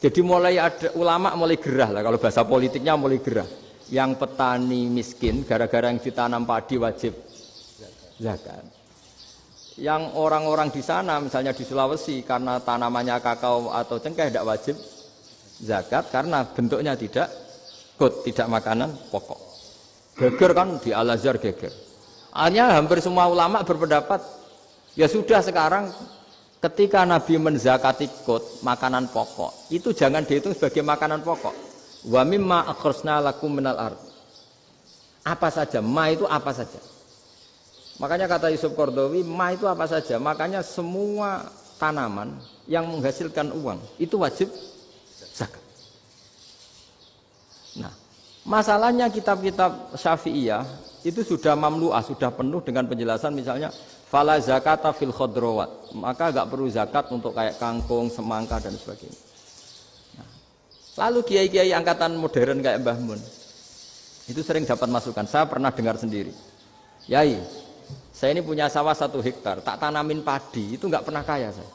Jadi mulai ada ulama mulai gerah lah, kalau bahasa politiknya mulai gerah. Yang petani miskin gara-gara yang ditanam padi wajib zakat. Yang orang-orang di sana misalnya di Sulawesi karena tanamannya kakao atau cengkeh tidak wajib zakat karena bentuknya tidak tidak makanan pokok. Geger kan di Al-Azhar geger. Hanya hampir semua ulama berpendapat ya sudah sekarang ketika Nabi menzakati makanan pokok itu jangan dihitung sebagai makanan pokok. Wa mimma akhrsna lakum minal ard. Apa saja, ma itu apa saja. Makanya kata Yusuf Qaradawi, ma itu apa saja. Makanya semua tanaman yang menghasilkan uang itu wajib zakat. Nah, masalahnya kitab-kitab Syafi'iyah itu sudah mamlu'ah, sudah penuh dengan penjelasan misalnya fala zakata fil khadrawat, maka enggak perlu zakat untuk kayak kangkung, semangka dan sebagainya. Nah, lalu kiai-kiai angkatan modern kayak Mbah Mun itu sering dapat masukan. Saya pernah dengar sendiri, Yai, saya ini punya sawah 1 hektar, tak tanamin padi, itu enggak pernah kaya saya.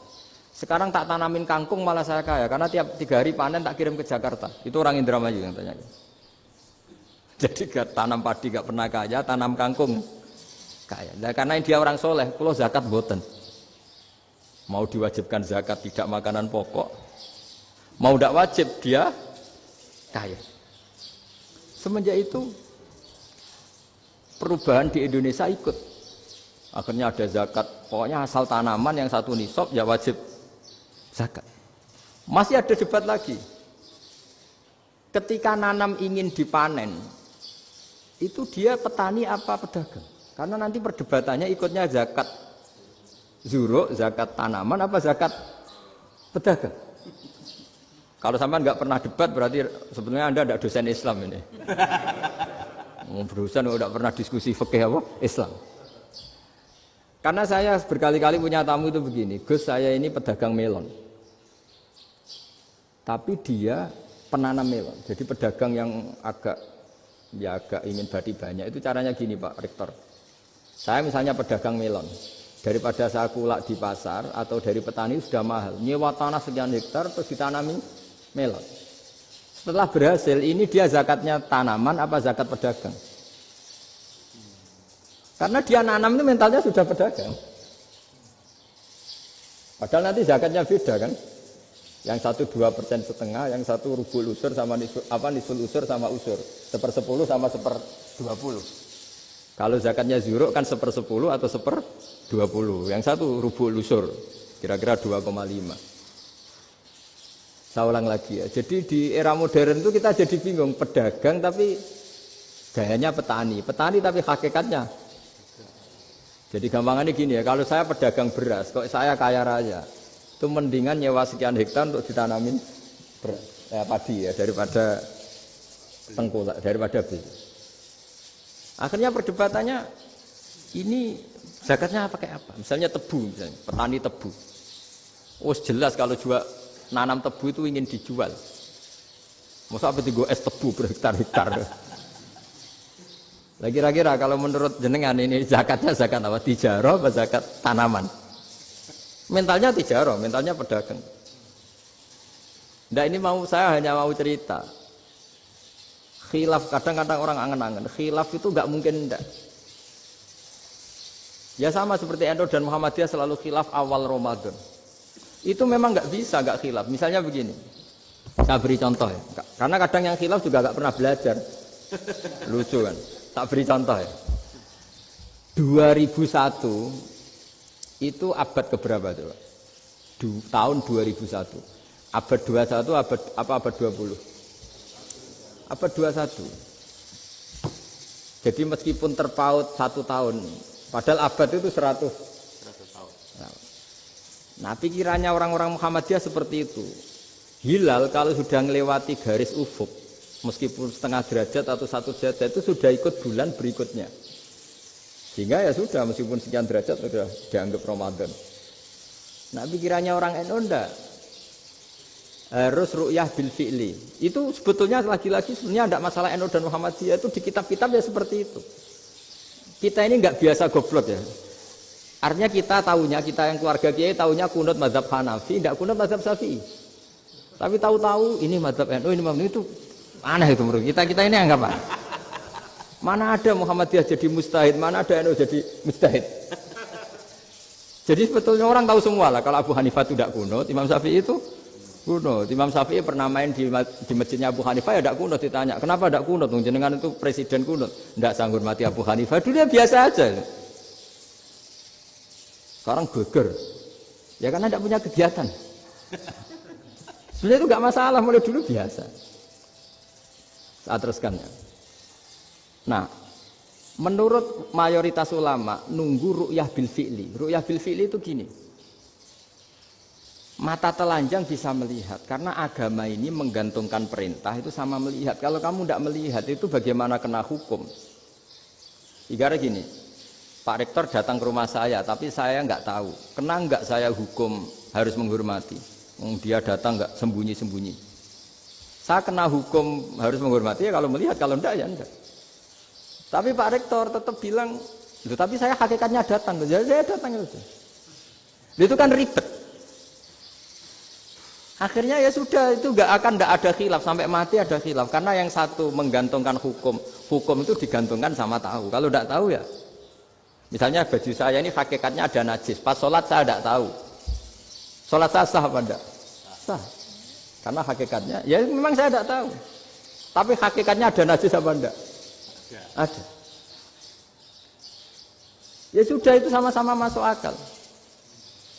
Sekarang tak tanamin kangkung malah saya kaya karena tiap 3 hari panen tak kirim ke Jakarta. Itu orang Indramayu yang tanya. Jadi gak tanam padi gak pernah kaya, tanam kangkung kaya. Nah, karena dia orang soleh, kalau zakat boten. Mau diwajibkan zakat tidak makanan pokok, mau tidak wajib dia kaya. Semenjak itu perubahan di Indonesia ikut. Akhirnya ada zakat, pokoknya asal tanaman yang satu nisab ya wajib zakat. Masih ada debat lagi. Ketika nanam ingin dipanen, itu dia petani apa pedagang? Karena nanti perdebatannya ikutnya zakat zuruk, zakat tanaman apa zakat pedagang. Kalau sampean nggak pernah debat berarti sebenarnya Anda tidak dosen Islam ini. Berusaha nggak pernah diskusi fikih apa Islam. Karena saya berkali-kali punya tamu itu begini, Gus saya ini pedagang melon. Tapi dia penanam melon, jadi pedagang yang agak ingin badi banyak. Itu caranya gini Pak Rektor. Saya misalnya pedagang melon, daripada saya kulak di pasar atau dari petani sudah mahal, nyewa tanah sekian hektar terus ditanami melon. Setelah berhasil, ini dia zakatnya tanaman apa zakat pedagang? Karena dia nanam itu mentalnya sudah pedagang. Padahal nanti zakatnya beda kan? Yang satu 2,5%, yang satu rubul usur sama nisul usur sama usur, 1/10 sama 1/20. Kalau zakatnya zuruk kan 1/10 atau 1/20. Yang satu rubul usur, kira-kira 2,5. Saya ulang lagi ya. Jadi di era modern itu kita jadi bingung, pedagang tapi gayanya petani, petani tapi hakikatnya. Jadi gampangannya gini ya, kalau saya pedagang beras, kok saya kaya raya, itu mendingan nyewa sekian hektar untuk ditanamin padi ya daripada tengkulak, daripada beli. Akhirnya perdebatannya ini zakatnya pakai apa? Misalnya tebu, misalnya petani tebu. Oh jelas kalau jual nanam tebu itu ingin dijual. Masa apa tiga es tebu berhektar-hektar? Lah kira-kira kalau menurut jenengan ini zakatnya zakat apa? Tijarah apa zakat tanaman? Mentalnya tijarah, mentalnya pedagang. Nah ini saya hanya mau cerita. Khilaf, kadang-kadang orang angen-angen. Khilaf itu nggak mungkin enggak. Ya sama seperti NU dan Muhammadiyah selalu khilaf awal Ramadan. Itu memang nggak bisa nggak khilaf. Misalnya begini, saya beri contoh ya. Karena kadang yang khilaf juga nggak pernah belajar. Lucu kan? Tak beri contoh ya. 2001 itu abad keberapa coba? Tahun 2001. Abad 21 abad 20? Abad 21. Jadi meskipun terpaut 1 tahun, padahal abad itu 100 tahun. Nah, pikirannya orang-orang Muhammadiyah seperti itu. Hilal kalau sudah melewati garis ufuk, meskipun setengah derajat atau 1 derajat itu sudah ikut bulan berikutnya. Sehingga ya sudah meskipun sekian derajat sudah dianggap Ramadan. Nah pikirannya orang NU enggak. Harus ru'yah bil fi'li. Itu sebetulnya lagi-lagi sebenarnya enggak masalah NU dan Muhammadiyah, itu di kitab-kitab ya seperti itu. Kita ini enggak biasa goblok ya. Artinya kita yang keluarga kiai tahunya kunut mazhab Hanafi, enggak kunut mazhab Syafi'i. Tapi tahu-tahu ini mazhab NU, ini mazhab itu aneh itu menurut kita ini anggap apa? Mana ada Muhammadiyah jadi mustahid, mana ada NU jadi mustahid. Jadi sebetulnya orang tahu semua lah kalau Abu Hanifah itu tidak kunut, Imam Syafi'i itu kunut. Imam Syafi'i pernah main di masjidnya Abu Hanifah ya tidak kunut, ditanya kenapa tidak kunut? Jenengan itu presiden kunut, tidak sanggup mati Abu Hanifah. Dulu biasa aja. Sekarang geger, ya karena tidak punya kegiatan. Sebenarnya itu nggak masalah, mulai dulu biasa. Saya teruskan ya. Nah, menurut mayoritas ulama nunggu ru'yah bil fi'li. Ru'yah bil fi'li itu gini. Mata telanjang bisa melihat karena agama ini menggantungkan perintah itu sama melihat. Kalau kamu tidak melihat itu bagaimana kena hukum? Ibarat gini, Pak Rektor datang ke rumah saya tapi saya nggak tahu. Kena nggak saya hukum harus menghormati? Dia datang nggak sembunyi-sembunyi. Saya kena hukum harus menghormati ya kalau melihat, kalau enggak ya enggak. Tapi Pak Rektor tetap bilang, tapi saya hakikatnya datang, jadi saya datang itu. Itu kan ribet. Akhirnya ya sudah itu nggak ada khilaf sampai mati ada khilaf karena yang satu menggantungkan hukum itu digantungkan sama tahu. Kalau tidak tahu ya, misalnya baju saya ini hakikatnya ada najis, pas sholat saya tidak tahu, sholat saya sah apa enggak? Sah, karena hakikatnya ya memang saya tidak tahu, tapi hakikatnya ada najis apa enggak? Ada. Ya sudah itu sama-sama masuk akal.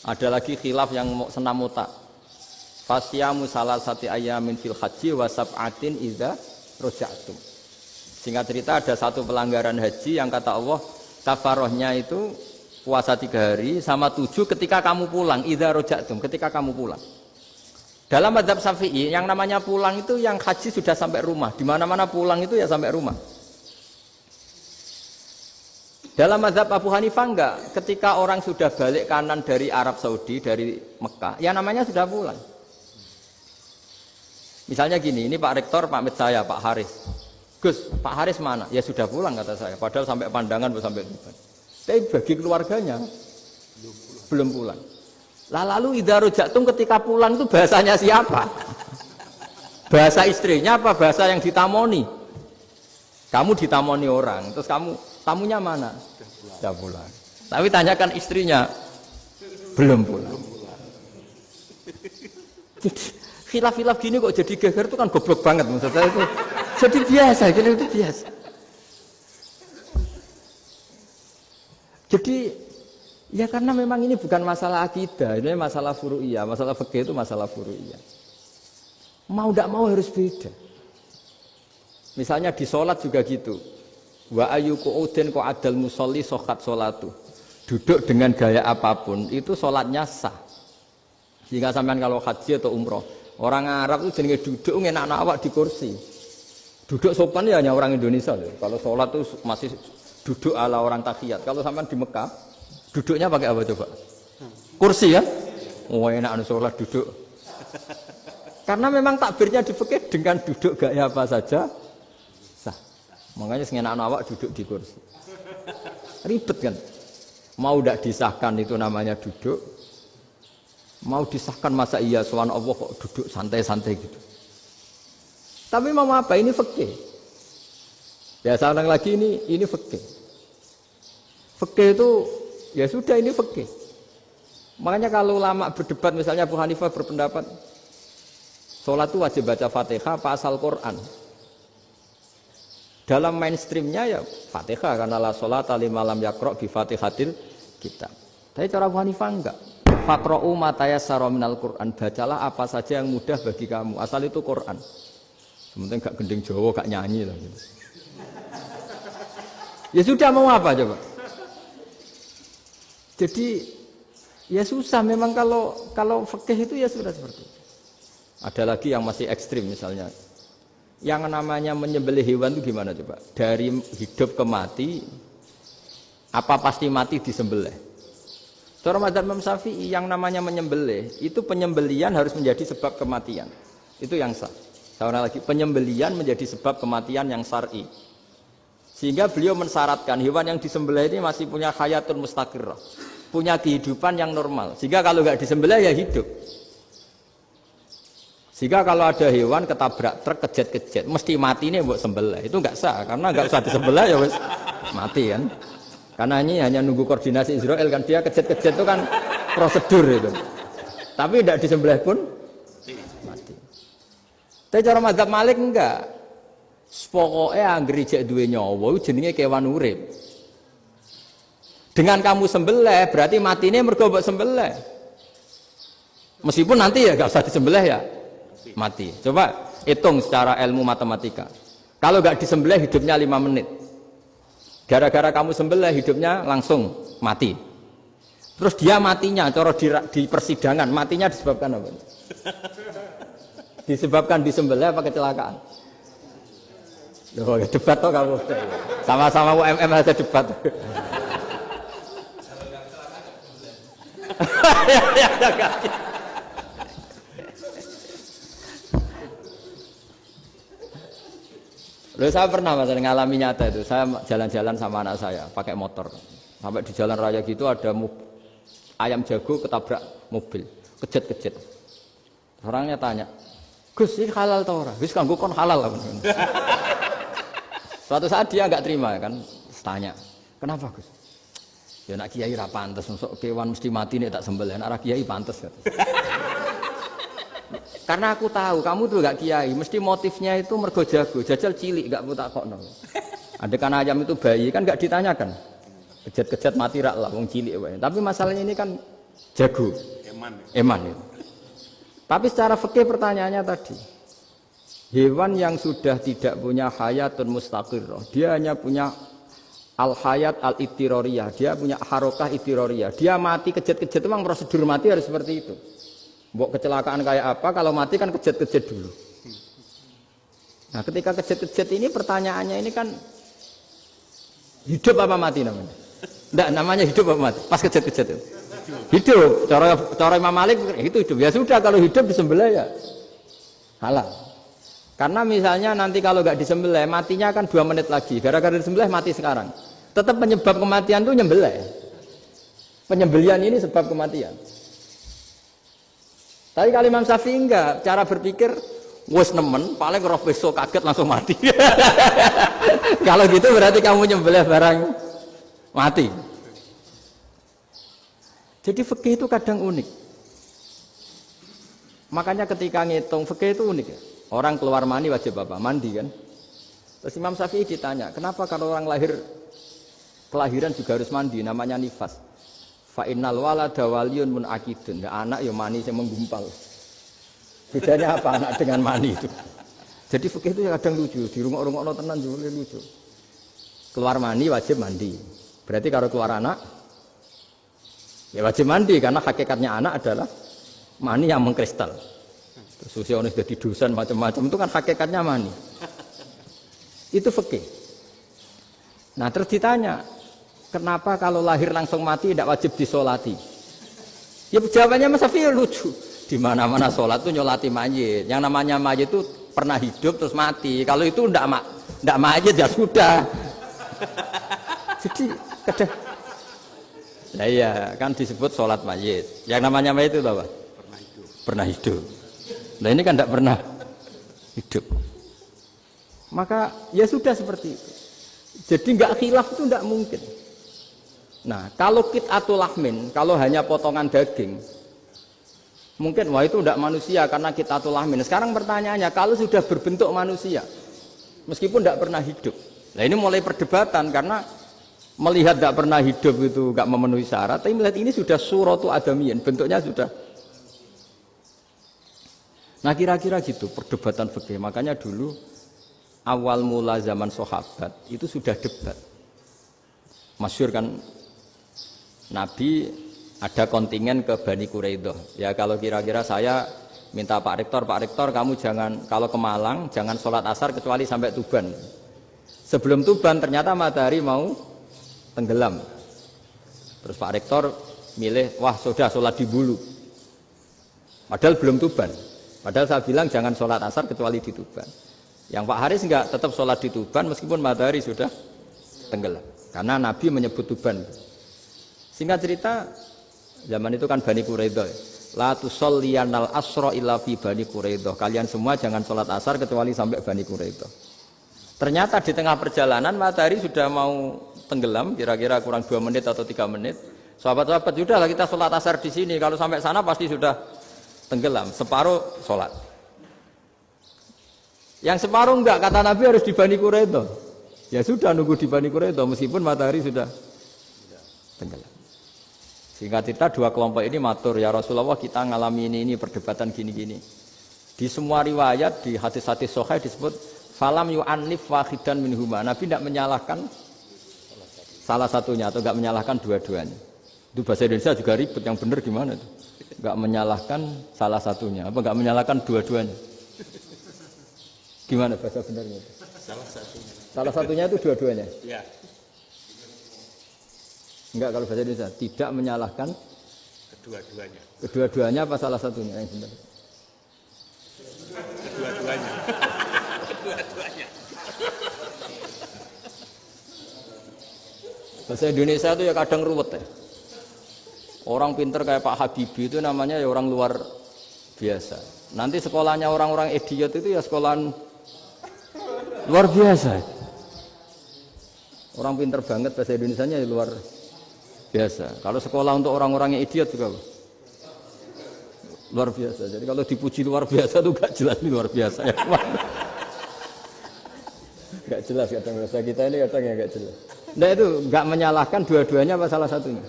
Ada lagi khilaf yang senam muta. Fasyamu salasati ayamin fil haji wa sab'atin idza raja'tum. Singkat cerita ada satu pelanggaran haji yang kata Allah kafarohnya itu puasa 3 hari sama 7 ketika kamu pulang, idza raja'tum, ketika kamu pulang. Dalam mazhab Syafi'i yang namanya pulang itu yang haji sudah sampai rumah. Di mana-mana pulang itu ya sampai rumah. Dalam mazhab Abu Hanifah enggak, ketika orang sudah balik kanan dari Arab Saudi, dari Mekah, ya namanya sudah pulang. Misalnya gini, ini Pak Rektor pamit saya, Pak Haris. Gus, Pak Haris mana? Ya sudah pulang kata saya, padahal sampai Pandangan, sampai Tuban. Tapi bagi keluarganya, belum pulang. Lalu idza raja'tum ketika pulang itu bahasanya siapa? Bahasa istrinya apa bahasa yang ditamoni? Kamu ditamoni orang, terus tamunya mana? Sudah pulang. Tapi tanyakan istrinya, belum pulang. Jadi khilaf-khilaf gini kok jadi geger itu kan goblok banget maksud saya itu. Jadi biasa, gini itu biasa. Jadi ya karena memang ini bukan masalah akidah, ini masalah furu'iyah, masalah fikih itu masalah furu'iyah. Mau tidak mau harus beda. Misalnya di sholat juga gitu. Wa ayyuqu'udin qa'adal musolli sokhat sholatu. Duduk dengan gaya apapun itu sholatnya sah. Sehingga sampean kalau haji atau umroh, orang Arab itu jenenge duduk ngenak awak di kursi. Duduk sopan ya hanya orang Indonesia loh. Kalau sholat itu masih duduk ala orang tahiyat. Kalau sampean di Mekah, duduknya pakai apa coba? Kursi ya? Oh enak sholat duduk. Karena memang takbirnya di fikih dengan duduk gaya apa saja sah. Makanya sengenak awak duduk di kursi. Ribet kan? Mau tidak disahkan itu namanya duduk. Mau disahkan masa iya soal Allah kok duduk santai-santai gitu. Tapi mau apa? Ini fikih. Ya sekarang lagi ini fikih. Fikih itu ya sudah ini fikih. Makanya kalau ulama berdebat misalnya Abu Hanifah berpendapat sholat itu wajib baca Fatihah apa asal Quran. Dalam mainstreamnya ya Fatihah karena la sholata liman lam yaqra' bi Fatihatil kitab. Tapi cara Abu Hanifah enggak. Faqra'u ma tayassara minal Qur'an. Bacalah apa saja yang mudah bagi kamu. Asal itu Quran. Sementing gak gending Jawa, gak nyanyi lah gitu. Ya sudah mau apa coba? Jadi ya susah memang kalau fikih itu ya sudah seperti itu. Ada lagi yang masih ekstrim misalnya. Yang namanya menyembelih hewan itu gimana coba? Dari hidup ke mati, apa pasti mati disembelih? Cara mazhab Imam Syafi'i yang namanya menyembelih, itu penyembelian harus menjadi sebab kematian. Itu yang sah. Seorang lagi, penyembelian menjadi sebab kematian yang syar'i. Sehingga beliau mensyaratkan hewan yang disembelih ini masih punya hayatun mustaqirrah. Punya kehidupan yang normal. Sehingga kalau nggak disembelih ya hidup. Sehingga kalau ada hewan ketabrak truk kejet-kejet, mesti mati ini buat sembelih. Itu nggak sah, karena nggak usah disembelih ya wes mati kan. Karena ini hanya nunggu koordinasi Israel kan, dia kejet-kejet itu kan prosedur itu. Tapi tidak disembelih pun mati. Tapi cara mazhab Malik enggak. Pokoknya anggere jek duwe nyawa jenenge kewan urip. Dengan kamu sembelih berarti matine mergo mbok sembelih. Meskipun nanti ya enggak usah disembelih ya mati. Coba hitung secara ilmu matematika. Kalau enggak disembelih hidupnya 5 menit. Gara-gara kamu sembelih hidupnya langsung mati. Terus dia matinya, cara di persidangan, matinya disebabkan apa? Disebabkan disembelih apa kecelakaan? Loh, ya debat toh kamu. Sama-sama UMM aja debat. Loh, saya pernah mas ngalami nyata itu, saya jalan-jalan sama anak saya pakai motor, sampai di jalan raya gitu ada ayam jago ketabrak mobil, kejet-kejet. Orangnya tanya, Gus ini halal atau ora? Wis kanggo kon halal lah. Suatu saat dia nggak terima kan, tanya, kenapa Gus? Ya nak kiai ra pantes, mosok kewan mesti mati nek tak sembelih, nak ra kiai pantes. Karena aku tahu kamu tuh gak kiai, mesti motifnya itu mergo jago, jajal cilik gak putak kokno. Adekan ayam itu bayi kan gak ditanyakan, kejat-kejat mati rak lah, wong cilik wae. Tapi masalahnya ini kan jago, eman itu. Tapi secara fikih pertanyaannya tadi, hewan yang sudah tidak punya hayatun mustaqirrah, dia hanya punya al-hayat al-ittiroriyah, dia punya harokah ittiroriyah, dia mati kejat-kejat, memang prosedur mati harus seperti itu. Mbok kecelakaan kayak apa, kalau mati kan kejat-kejat dulu. Nah ketika kejat-kejat ini pertanyaannya ini kan hidup apa mati namanya? Enggak, namanya hidup apa mati? Pas kejat-kejat itu hidup. Cara Imam Malik itu hidup. Ya sudah, kalau hidup disembelih ya halal. Karena misalnya nanti kalau nggak disembelih matinya kan 2 menit lagi, gara-gara disembelih mati sekarang. Tetap penyebab kematian itu nyembelih. Penyembelian ini sebab kematian. Tapi kalau Imam Syafi'i enggak, cara berpikir wes nemen, paling roh besok kaget langsung mati. Kalau gitu berarti kamu nyembelih barang mati. Jadi fikih itu kadang unik. Makanya ketika ngitung fikih itu unik ya. Orang keluar mani wajib apa? Mandi kan. Terus Imam Syafi'i ditanya, kenapa kalau orang kelahiran juga harus mandi? Namanya nifas. Fa innal walada waliyun munakidun. Ya, anak ya mani yang menggumpal. Bedanya apa anak dengan mani itu? Jadi fikih itu kadang lucu, di rungok-rungokno tenan juga lucu. Keluar mani wajib mandi. Berarti kalau keluar anak ya wajib mandi karena hakikatnya anak adalah mani yang mengkristal. Terus usia sudah di dosen macam-macam itu kan hakikatnya mani. Itu fikih. Nah terus ditanya, kenapa kalau lahir langsung mati tidak wajib disolati? Ya jawabannya Mas Syafi'i lucu. Di mana-mana sholat itu nyolati mayit. Yang namanya mayit itu pernah hidup terus mati. Kalau itu ndak mayit ya sudah. Jadi kadang, nah iya kan disebut sholat mayit. Yang namanya mayit itu apa? Pernah hidup. Nah ini kan ndak pernah hidup. Maka ya sudah seperti itu. Jadi nggak khilaf itu ndak mungkin. Nah kalau qit'atul lahmin, kalau hanya potongan daging, mungkin wah itu tidak manusia karena kita lahmin. Sekarang pertanyaannya, kalau sudah berbentuk manusia, meskipun tidak pernah hidup, nah ini mulai perdebatan karena melihat tidak pernah hidup itu nggak memenuhi syarat, tapi melihat ini sudah suratu adamiyin, bentuknya sudah. Nah kira-kira gitu perdebatan fikih. Makanya dulu awal mula zaman sahabat itu sudah debat. Masyhur kan Nabi ada kontingen ke Bani Quraidah. Ya kalau kira-kira saya minta Pak Rektor kamu jangan, kalau ke Malang jangan sholat asar kecuali sampai Tuban. Sebelum Tuban ternyata matahari mau tenggelam. Terus Pak Rektor milih, wah sudah sholat di Bulu. Padahal belum Tuban. Padahal saya bilang jangan sholat asar kecuali di Tuban. Yang Pak Haris enggak, tetap sholat di Tuban meskipun matahari sudah tenggelam. Karena Nabi menyebut Tuban. Singkat cerita, zaman itu kan Bani Quraidah. La tusolliyanal asra illa fi Bani Quraidah. Kalian semua jangan sholat asar kecuali sampai Bani Quraidah. Ternyata di tengah perjalanan matahari sudah mau tenggelam, kira-kira kurang 2 menit atau 3 menit. Sahabat-sahabat, sudahlah kita sholat asar di sini. Kalau sampai sana pasti sudah tenggelam. Separuh sholat. Yang separuh enggak, kata Nabi harus di Bani Quraidah. Ya sudah nunggu di Bani Quraidah meskipun matahari sudah tenggelam. Sehingga cerita 2 kelompok ini matur, ya Rasulullah kita ngalami ini perdebatan gini-gini. Di semua riwayat, di hadis-hadis sahih disebut falam yu'annif wahidan minhuma. Nabi tidak menyalahkan salah satunya atau enggak menyalahkan dua-duanya. Itu bahasa Indonesia juga ribet, yang benar gimana itu? Enggak menyalahkan salah satunya, apa enggak menyalahkan dua-duanya? Gimana bahasa benarnya itu? Salah satunya. Salah satunya itu dua-duanya? Ya. Enggak, kalau bahasa Indonesia tidak menyalahkan Kedua-duanya. Kedua-duanya apa salah satunya yang benar? Kedua-duanya. Kedua-duanya. Bahasa Indonesia itu ya kadang ruwet ya. Orang pinter kayak Pak Habibie itu namanya ya orang luar biasa. Nanti sekolahnya orang-orang idiot itu ya sekolahan luar biasa. Orang pinter banget bahasa Indonesianya luar biasa. Kalau sekolah untuk orang-orang yang idiot juga luar biasa. Jadi kalau dipuji luar biasa itu gak jelas ini luar biasa ya. Gak jelas kadang bahasa kita ini kadang ya gak jelas. Nah itu gak menyalahkan dua-duanya apa salah satunya?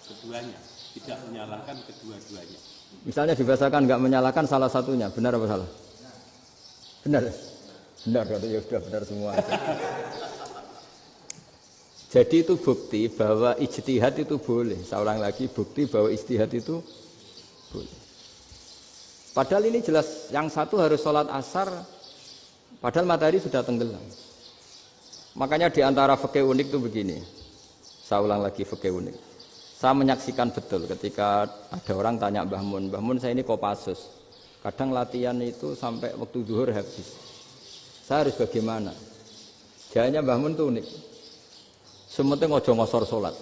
Keduanya, tidak menyalahkan kedua-duanya. Misalnya dibahasakan gak menyalahkan salah satunya, benar apa salah? Benar. Benar, ya sudah benar semua. Jadi itu bukti bahwa ijtihad itu boleh. Saya ulang lagi, bukti bahwa ijtihad itu boleh. Padahal ini jelas, yang satu harus sholat asar, padahal matahari sudah tenggelam. Makanya di antara fikih unik itu begini. Saya ulang lagi fikih unik. Saya menyaksikan betul ketika ada orang tanya Mbah Mun saya ini Kopassus. Kadang latihan itu sampai waktu zuhur habis. Saya harus bagaimana? Jawabnya Mbah Mun itu unik. Sementing ojo ngosor sholat.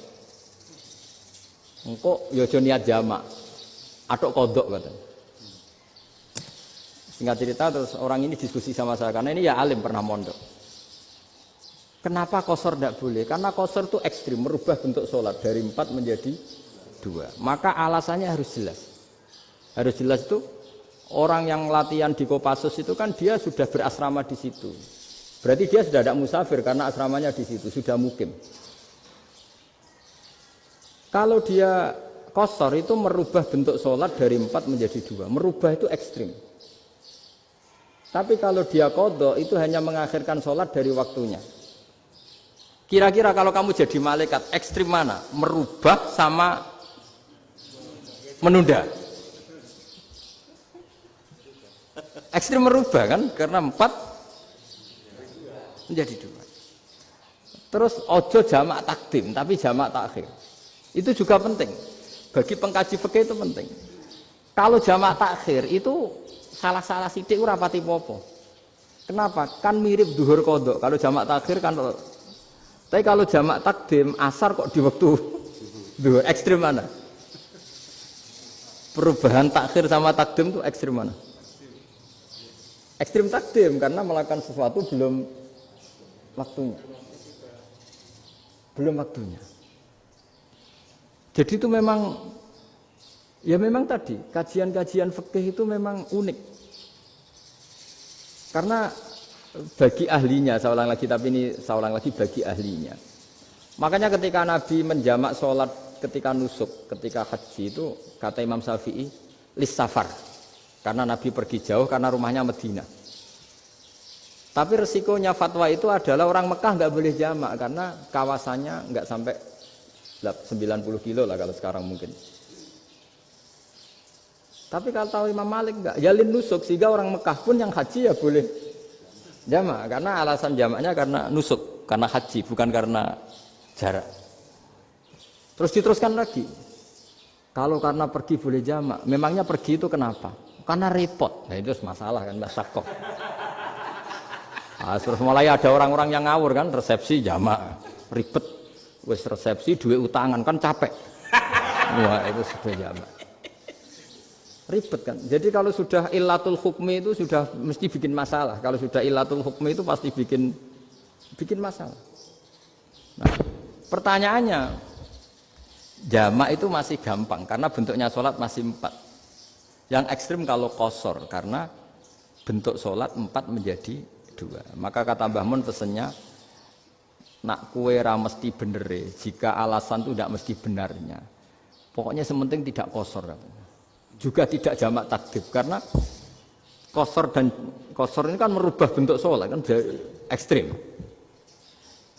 Engkau yojo niat jamak. Atok kodok katanya. Singkat cerita terus orang ini diskusi sama saya karena ini ya alim pernah mondok. Kenapa qashar tidak boleh? Karena qashar itu ekstrim, merubah bentuk sholat dari 4 menjadi 2. Maka alasannya harus jelas. Harus jelas itu orang yang latihan di Kopassus itu kan dia sudah berasrama di situ. Berarti dia sudah tidak musafir karena asramanya di situ, sudah mukim. Kalau dia qashar itu merubah bentuk sholat dari 4 menjadi 2. Merubah itu ekstrim. Tapi kalau dia qadha itu hanya mengakhirkan sholat dari waktunya. Kira-kira kalau kamu jadi malaikat, ekstrim mana? Merubah sama menunda? Ekstrim merubah kan? Karena 4 menjadi 2. Terus ojo jamak takdim, tapi jamak takhir. Itu juga penting. Bagi pengkaji fikih itu penting. Kalau jamak takhir itu salah-salah sidik ora pati popo. Kenapa? Kan mirip duhur kodok. Kalau jamak takhir kan. Tapi kalau jamak takdim asar kok di waktu duhur, ekstrim mana? Perubahan takhir sama takdim itu ekstrim mana? Ekstrim takdim karena melakukan sesuatu belum waktunya. Belum waktunya. Jadi itu memang ya memang tadi kajian-kajian fikih itu memang unik. Karena bagi ahlinya, saya ulang lagi tapi ini saya ulang lagi bagi ahlinya. Makanya ketika Nabi menjamak sholat ketika nusuk, ketika haji itu kata Imam Syafi'i lis safar. Karena Nabi pergi jauh karena rumahnya Madinah. Tapi resikonya fatwa itu adalah orang Mekah nggak boleh jamak karena kawasannya nggak sampai 90 kilo lah kalau sekarang mungkin. Tapi kalau tahu Imam Malik enggak, yalin nusuk sehingga orang Mekah pun yang haji ya boleh jamak karena alasan jamaknya karena nusuk, karena haji bukan karena jarak. Terus diteruskan lagi. Kalau karena pergi boleh jamak, memangnya pergi itu kenapa? Karena repot. Nah itu masalah kan Mbak Sakok. Nah, terus mulai ada orang-orang yang ngawur kan resepsi jamak, ribet. Wes resepsi duit utangan kan capek. Wah itu sudah jamak. Ribet kan. Jadi kalau sudah illatul hukmi itu sudah mesti bikin masalah. Kalau sudah illatul hukmi itu pasti bikin masalah. Nah, pertanyaannya jamak itu masih gampang karena bentuknya sholat masih 4. Yang ekstrim kalau qashar karena bentuk sholat 4 menjadi 2. Maka kata Mbah Mun pesennya nak kue ra mesti benere jika alasan itu tidak mesti benarnya. Pokoknya sementing tidak qashar. Juga tidak jamak takdim karena qashar ini kan merubah bentuk sholat kan ekstrim.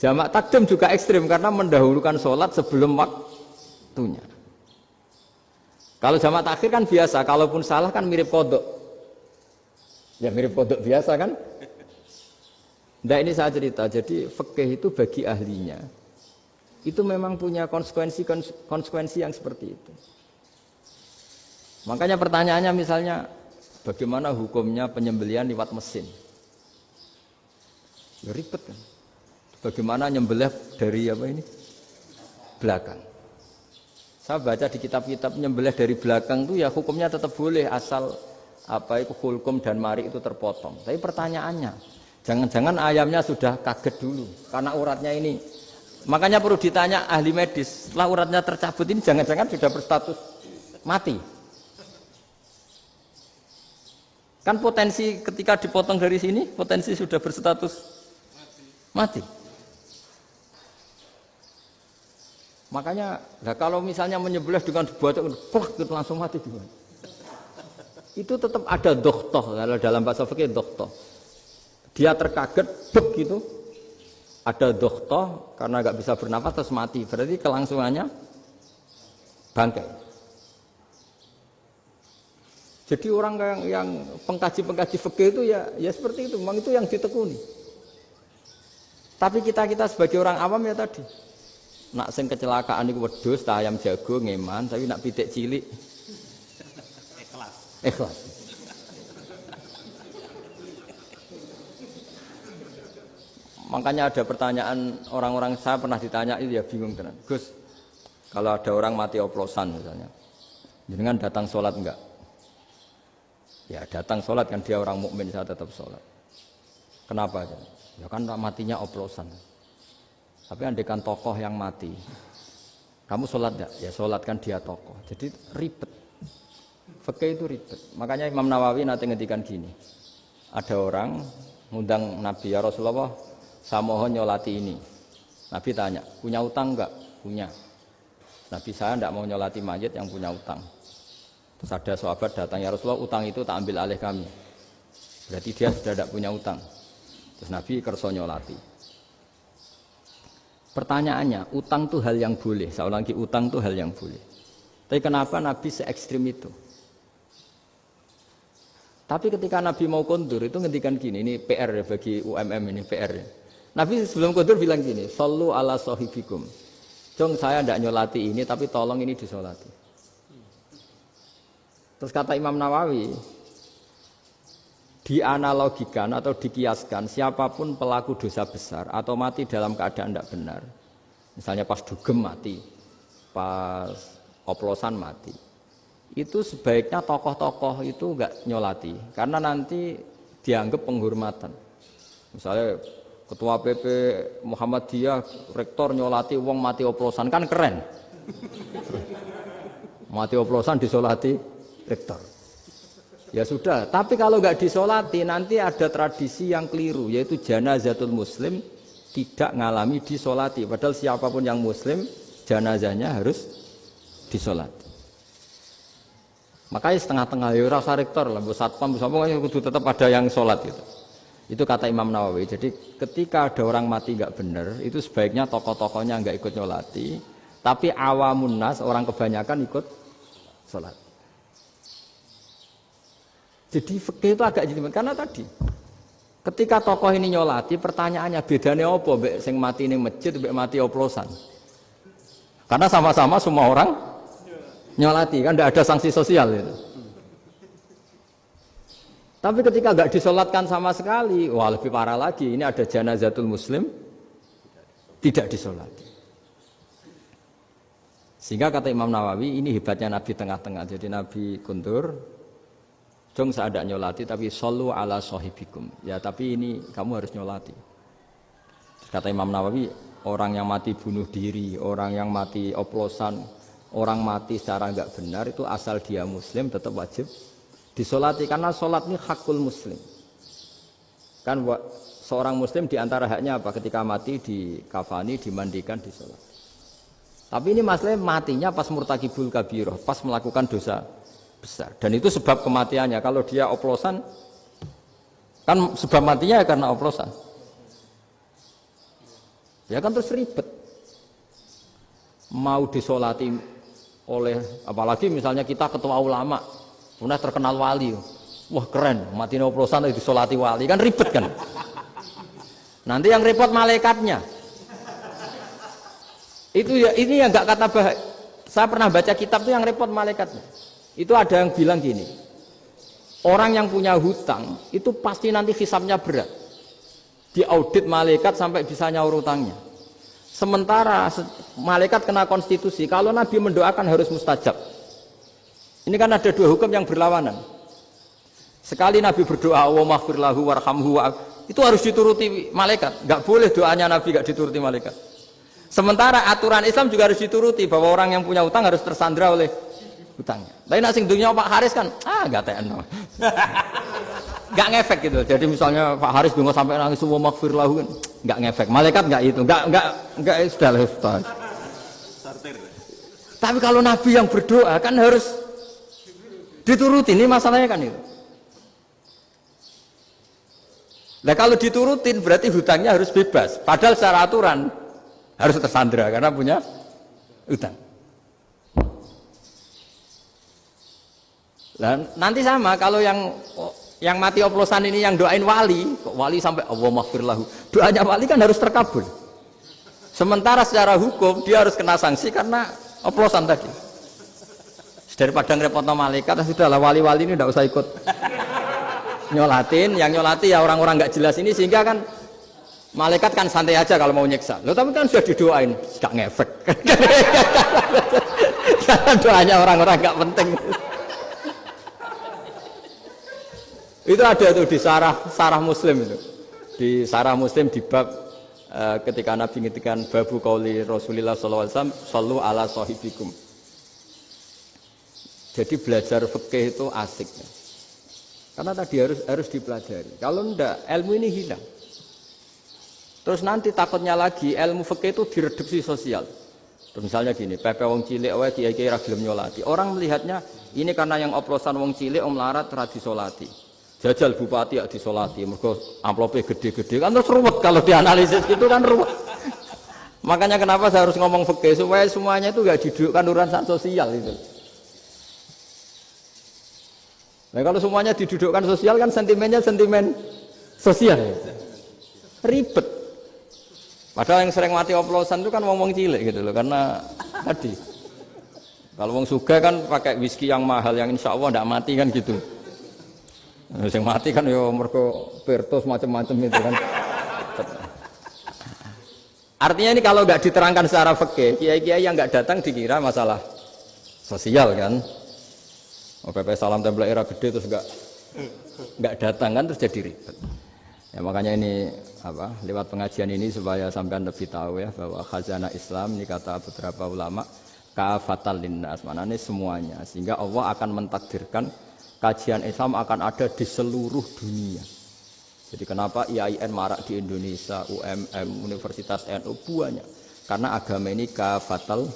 Jamak takdim juga ekstrim karena mendahulukan sholat sebelum waktunya. Kalau jamak takhir kan biasa, kalaupun salah kan mirip kodok. Ya mirip kodok biasa kan. Nah ini saya cerita, jadi fikih itu bagi ahlinya itu memang punya konsekuensi yang seperti itu. Makanya pertanyaannya misalnya bagaimana hukumnya penyembelihan lewat mesin? Ya ribet kan. Bagaimana nyembelih dari apa ini? Belakang. Saya baca di kitab-kitab nyembelih dari belakang itu ya hukumnya tetap boleh asal apa itu hulkum dan mari itu terpotong. Tapi pertanyaannya, jangan-jangan ayamnya sudah kaget dulu karena uratnya ini. Makanya perlu ditanya ahli medis, setelah uratnya tercabut ini jangan-jangan sudah berstatus mati. Kan potensi ketika dipotong dari sini, potensi sudah berstatus mati. Makanya, nah kalau misalnya menyembelih dengan dibuat plak gitu langsung mati gimana? Itu tetap ada dokhtoh, kalau dalam bahasa fikih dokhtoh. Dia terkaget, bek gitu, ada dokhtoh karena nggak bisa bernafas terus mati. Berarti kelangsungannya bangkai. Jadi orang yang pengkaji fikih itu ya seperti itu, memang itu yang ditekuni. Tapi kita sebagai orang awam ya tadi. Nak sing kecelakaan iku wedhus ta ayam jago ngeman, tapi nak pitik cilik ikhlas. Makanya ada pertanyaan orang-orang, saya pernah ditanya itu ya bingung tenan. Gus, kalau ada orang mati oplosan misalnya, jenengan datang sholat enggak? Ya datang sholat kan, dia orang mukmin, saya tetap sholat. Kenapa? Ya kan matinya oplosan. Tapi andekan tokoh yang mati, kamu sholat enggak? Ya sholat kan dia tokoh. Jadi ribet. Fikih itu ribet. Makanya Imam Nawawi nanti ngetikan gini. Ada orang ngundang Nabi, ya Rasulullah, saya mohon nyolati ini. Nabi tanya, punya utang enggak? Punya. Nabi, saya enggak mau nyolati mayit yang punya utang. Terus ada sahabat datang, ya Rasulullah, utang itu tak ambil alih kami. Berarti dia sudah tidak punya utang. Terus Nabi kerso nyolati. Pertanyaannya, utang itu hal yang boleh. Saya ulangi, utang itu hal yang boleh. Tapi kenapa Nabi se-ekstrim itu? Tapi ketika Nabi mau kondur itu ngendikan gini, ini PR ya bagi UMM ini PR ya. Nabi sebelum kondur bilang gini, sallu ala sahibikum. Jong saya tidak nyolati ini, tapi tolong ini disolati. Terus kata Imam Nawawi, dianalogikan atau dikiaskan siapapun pelaku dosa besar atau mati dalam keadaan tidak benar, misalnya pas dugem mati, pas oplosan mati, itu sebaiknya tokoh-tokoh itu enggak nyolati karena nanti dianggap penghormatan. Misalnya ketua PP Muhammadiyah rektor nyolati wong mati oplosan kan keren. Mati oplosan disolati rektor. Ya sudah, tapi kalau nggak disolati nanti ada tradisi yang keliru, yaitu janazatul muslim tidak ngalami disolati. Padahal siapapun yang muslim, janazahnya harus disolati. Makanya setengah-tengah, ya rasa rektor lah, satpam, itu tetap ada yang sholat gitu. Itu kata Imam Nawawi. Jadi ketika ada orang mati nggak benar, itu sebaiknya tokoh-tokohnya nggak ikut nyolati, tapi awamun nas, orang kebanyakan ikut sholat. Jadi fikih itu agak jelimet karena tadi ketika tokoh ini nyolati, pertanyaannya bedanya apa mbek sing mati ning masjid mbek mati oplosan? Karena sama-sama semua orang nyolati kan tidak ada sanksi sosial itu. Tapi ketika enggak disolatkan sama sekali, wah lebih parah lagi, ini ada janazatul muslim tidak disolati. Sehingga kata Imam Nawawi, ini hebatnya Nabi tengah-tengah. Jadi Nabi kundur, jong saya tidak nyolati tapi sallu ala sahibikum. Ya tapi ini kamu harus nyolati. Kata Imam Nawawi, orang yang mati bunuh diri, orang yang mati oplosan, orang mati secara enggak benar itu asal dia muslim tetap wajib disolati karena sholat ini hakul muslim. Kan seorang muslim diantara haknya apa? Ketika mati dikafani, dimandikan, disolat. Tapi ini masalahnya matinya pas murtakibul kabiroh, pas melakukan dosa besar. Dan itu sebab kematiannya. Kalau dia oplosan, kan sebab matinya ya karena oplosan. Ya kan terus ribet. Mau disolati oleh, apalagi misalnya kita ketua ulama, kemudian terkenal wali. Wah keren, mati oplosan disolati wali. Kan ribet kan. Nanti yang repot malaikatnya. Itu ya, ini yang enggak kata bahaya. Saya pernah baca kitab itu yang repot malaikatnya. Itu ada yang bilang gini, orang yang punya hutang itu pasti nanti hisabnya berat, diaudit malaikat sampai bisa nyaur hutangnya. Sementara malaikat kena konstitusi, kalau Nabi mendoakan harus mustajab. Ini kan ada dua hukum yang berlawanan. Sekali Nabi berdoa, Allahumma ighfir lahu warhamhu, itu harus dituruti malaikat. Enggak boleh doanya Nabi enggak dituruti malaikat. Sementara aturan Islam juga harus dituruti bahwa orang yang punya utang harus tersandra oleh utangnya. Tapi nak sing dunia Pak Haris kan, enggak tekno. Enggak ngefek gitu. Jadi misalnya Pak Haris donga sampai nangis semua maghfir lahu kan, enggak ngefek. Malaikat enggak itu, enggak sudah lah Ustaz. Tapi kalau Nabi yang berdoa kan harus dituruti, ini masalahnya kan itu. Nah kalau diturutin berarti hutangnya harus bebas. Padahal secara aturan harus tersandra karena punya hutang. Dan nanti sama kalau yang mati oplosan ini yang doain wali, kok wali sampai Allahumma ighfir lahu. Doanya wali kan harus terkabul. Sementara secara hukum dia harus kena sanksi karena oplosan tadi. Daripada ngerepotno malaikat, sudahlah wali-wali ini tidak usah ikut nyolatin. Yang nyolati ya orang-orang nggak jelas ini, sehingga kan malaikat kan santai aja kalau mau nyiksa. Loh tapi kan sudah didoain, nggak ngefek. Karena doanya orang-orang nggak penting. Itu ada tuh di sarah Muslim itu. Di sarah Muslim di bab ketika Nabi ngintikan babu qauli Rasulullah sallallahu alaihi wasallam sallu ala sahibikum. Jadi belajar fikih itu asik. Karena tadi harus dipelajari. Kalau enggak ilmu ini hilang. Terus nanti takutnya lagi ilmu fikih itu direduksi sosial. Terus misalnya gini, pepe wong cilik wae kiai-kiai ra gelem nyolati. Orang melihatnya ini karena yang oplosan wong cilik om larat ra disolati. Jajal bupati ya disolati, mergo amplope gede-gede kan terus ruwet kalau dianalisis gitu kan ruwet. Makanya kenapa saya harus ngomong fikih supaya semuanya itu enggak didudukkan urusan sosial itu. Nah kalau semuanya didudukkan sosial kan sentimennya sentimen sosial. Ribet. Padahal yang sering mati oplosan itu kan ngomong cilik gitu loh, karena tadi kalau wong sugih kan pakai whisky yang mahal yang insya Allah tidak mati kan gitu. Yang mati kan ya mergo Pirtus macam-macam itu kan. Artinya ini kalau nggak diterangkan secara fikih, kiai-kiai yang nggak datang dikira masalah sosial kan. PP salam tempel era gede terus nggak datang kan terus jadi ribet. Ya makanya ini apa lewat pengajian ini supaya sampean lebih tahu ya bahwa khazanah Islam ini kata beberapa ulama kafatal linnas, maknanya semuanya, sehingga Allah akan mentakdirkan kajian Islam akan ada di seluruh dunia. Jadi kenapa IAIN marak di Indonesia, UMM, Universitas NU banyak, karena agama ini kafatal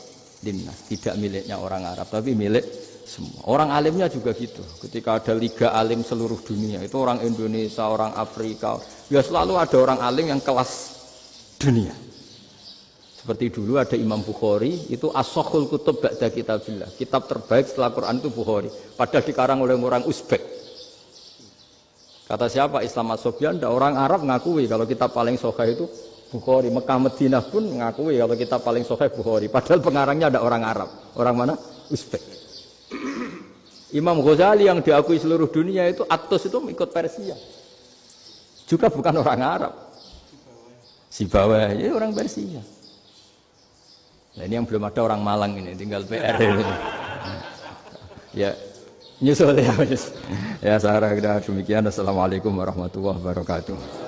linnas, tidak miliknya orang Arab tapi milik semua. Orang alimnya juga gitu. Ketika ada liga alim seluruh dunia, itu orang Indonesia, orang Afrika, ya selalu ada orang alim yang kelas dunia. Seperti dulu ada Imam Bukhari, itu as-sakhul kutub ba'da kitabillah. Kitab terbaik setelah Quran itu Bukhari. Padahal dikarang oleh orang Uzbek. Kata siapa? Islam As-Sobyan, orang Arab ngakui kalau kitab paling sahih itu Bukhari. Mekah Madinah pun ngakui kalau kitab paling sahih Bukhari. Padahal pengarangnya ada orang Arab. Orang mana? Uzbek. Imam Ghazali yang diakui seluruh dunia itu Atos itu ikut Persia. Juga bukan orang Arab. Sibawayh ini orang Persia. Nah ini yang belum ada orang Malang ini, tinggal PR ini. Ya, nyusul ya. Ya, saya kira demikian. Assalamualaikum warahmatullahi wabarakatuh.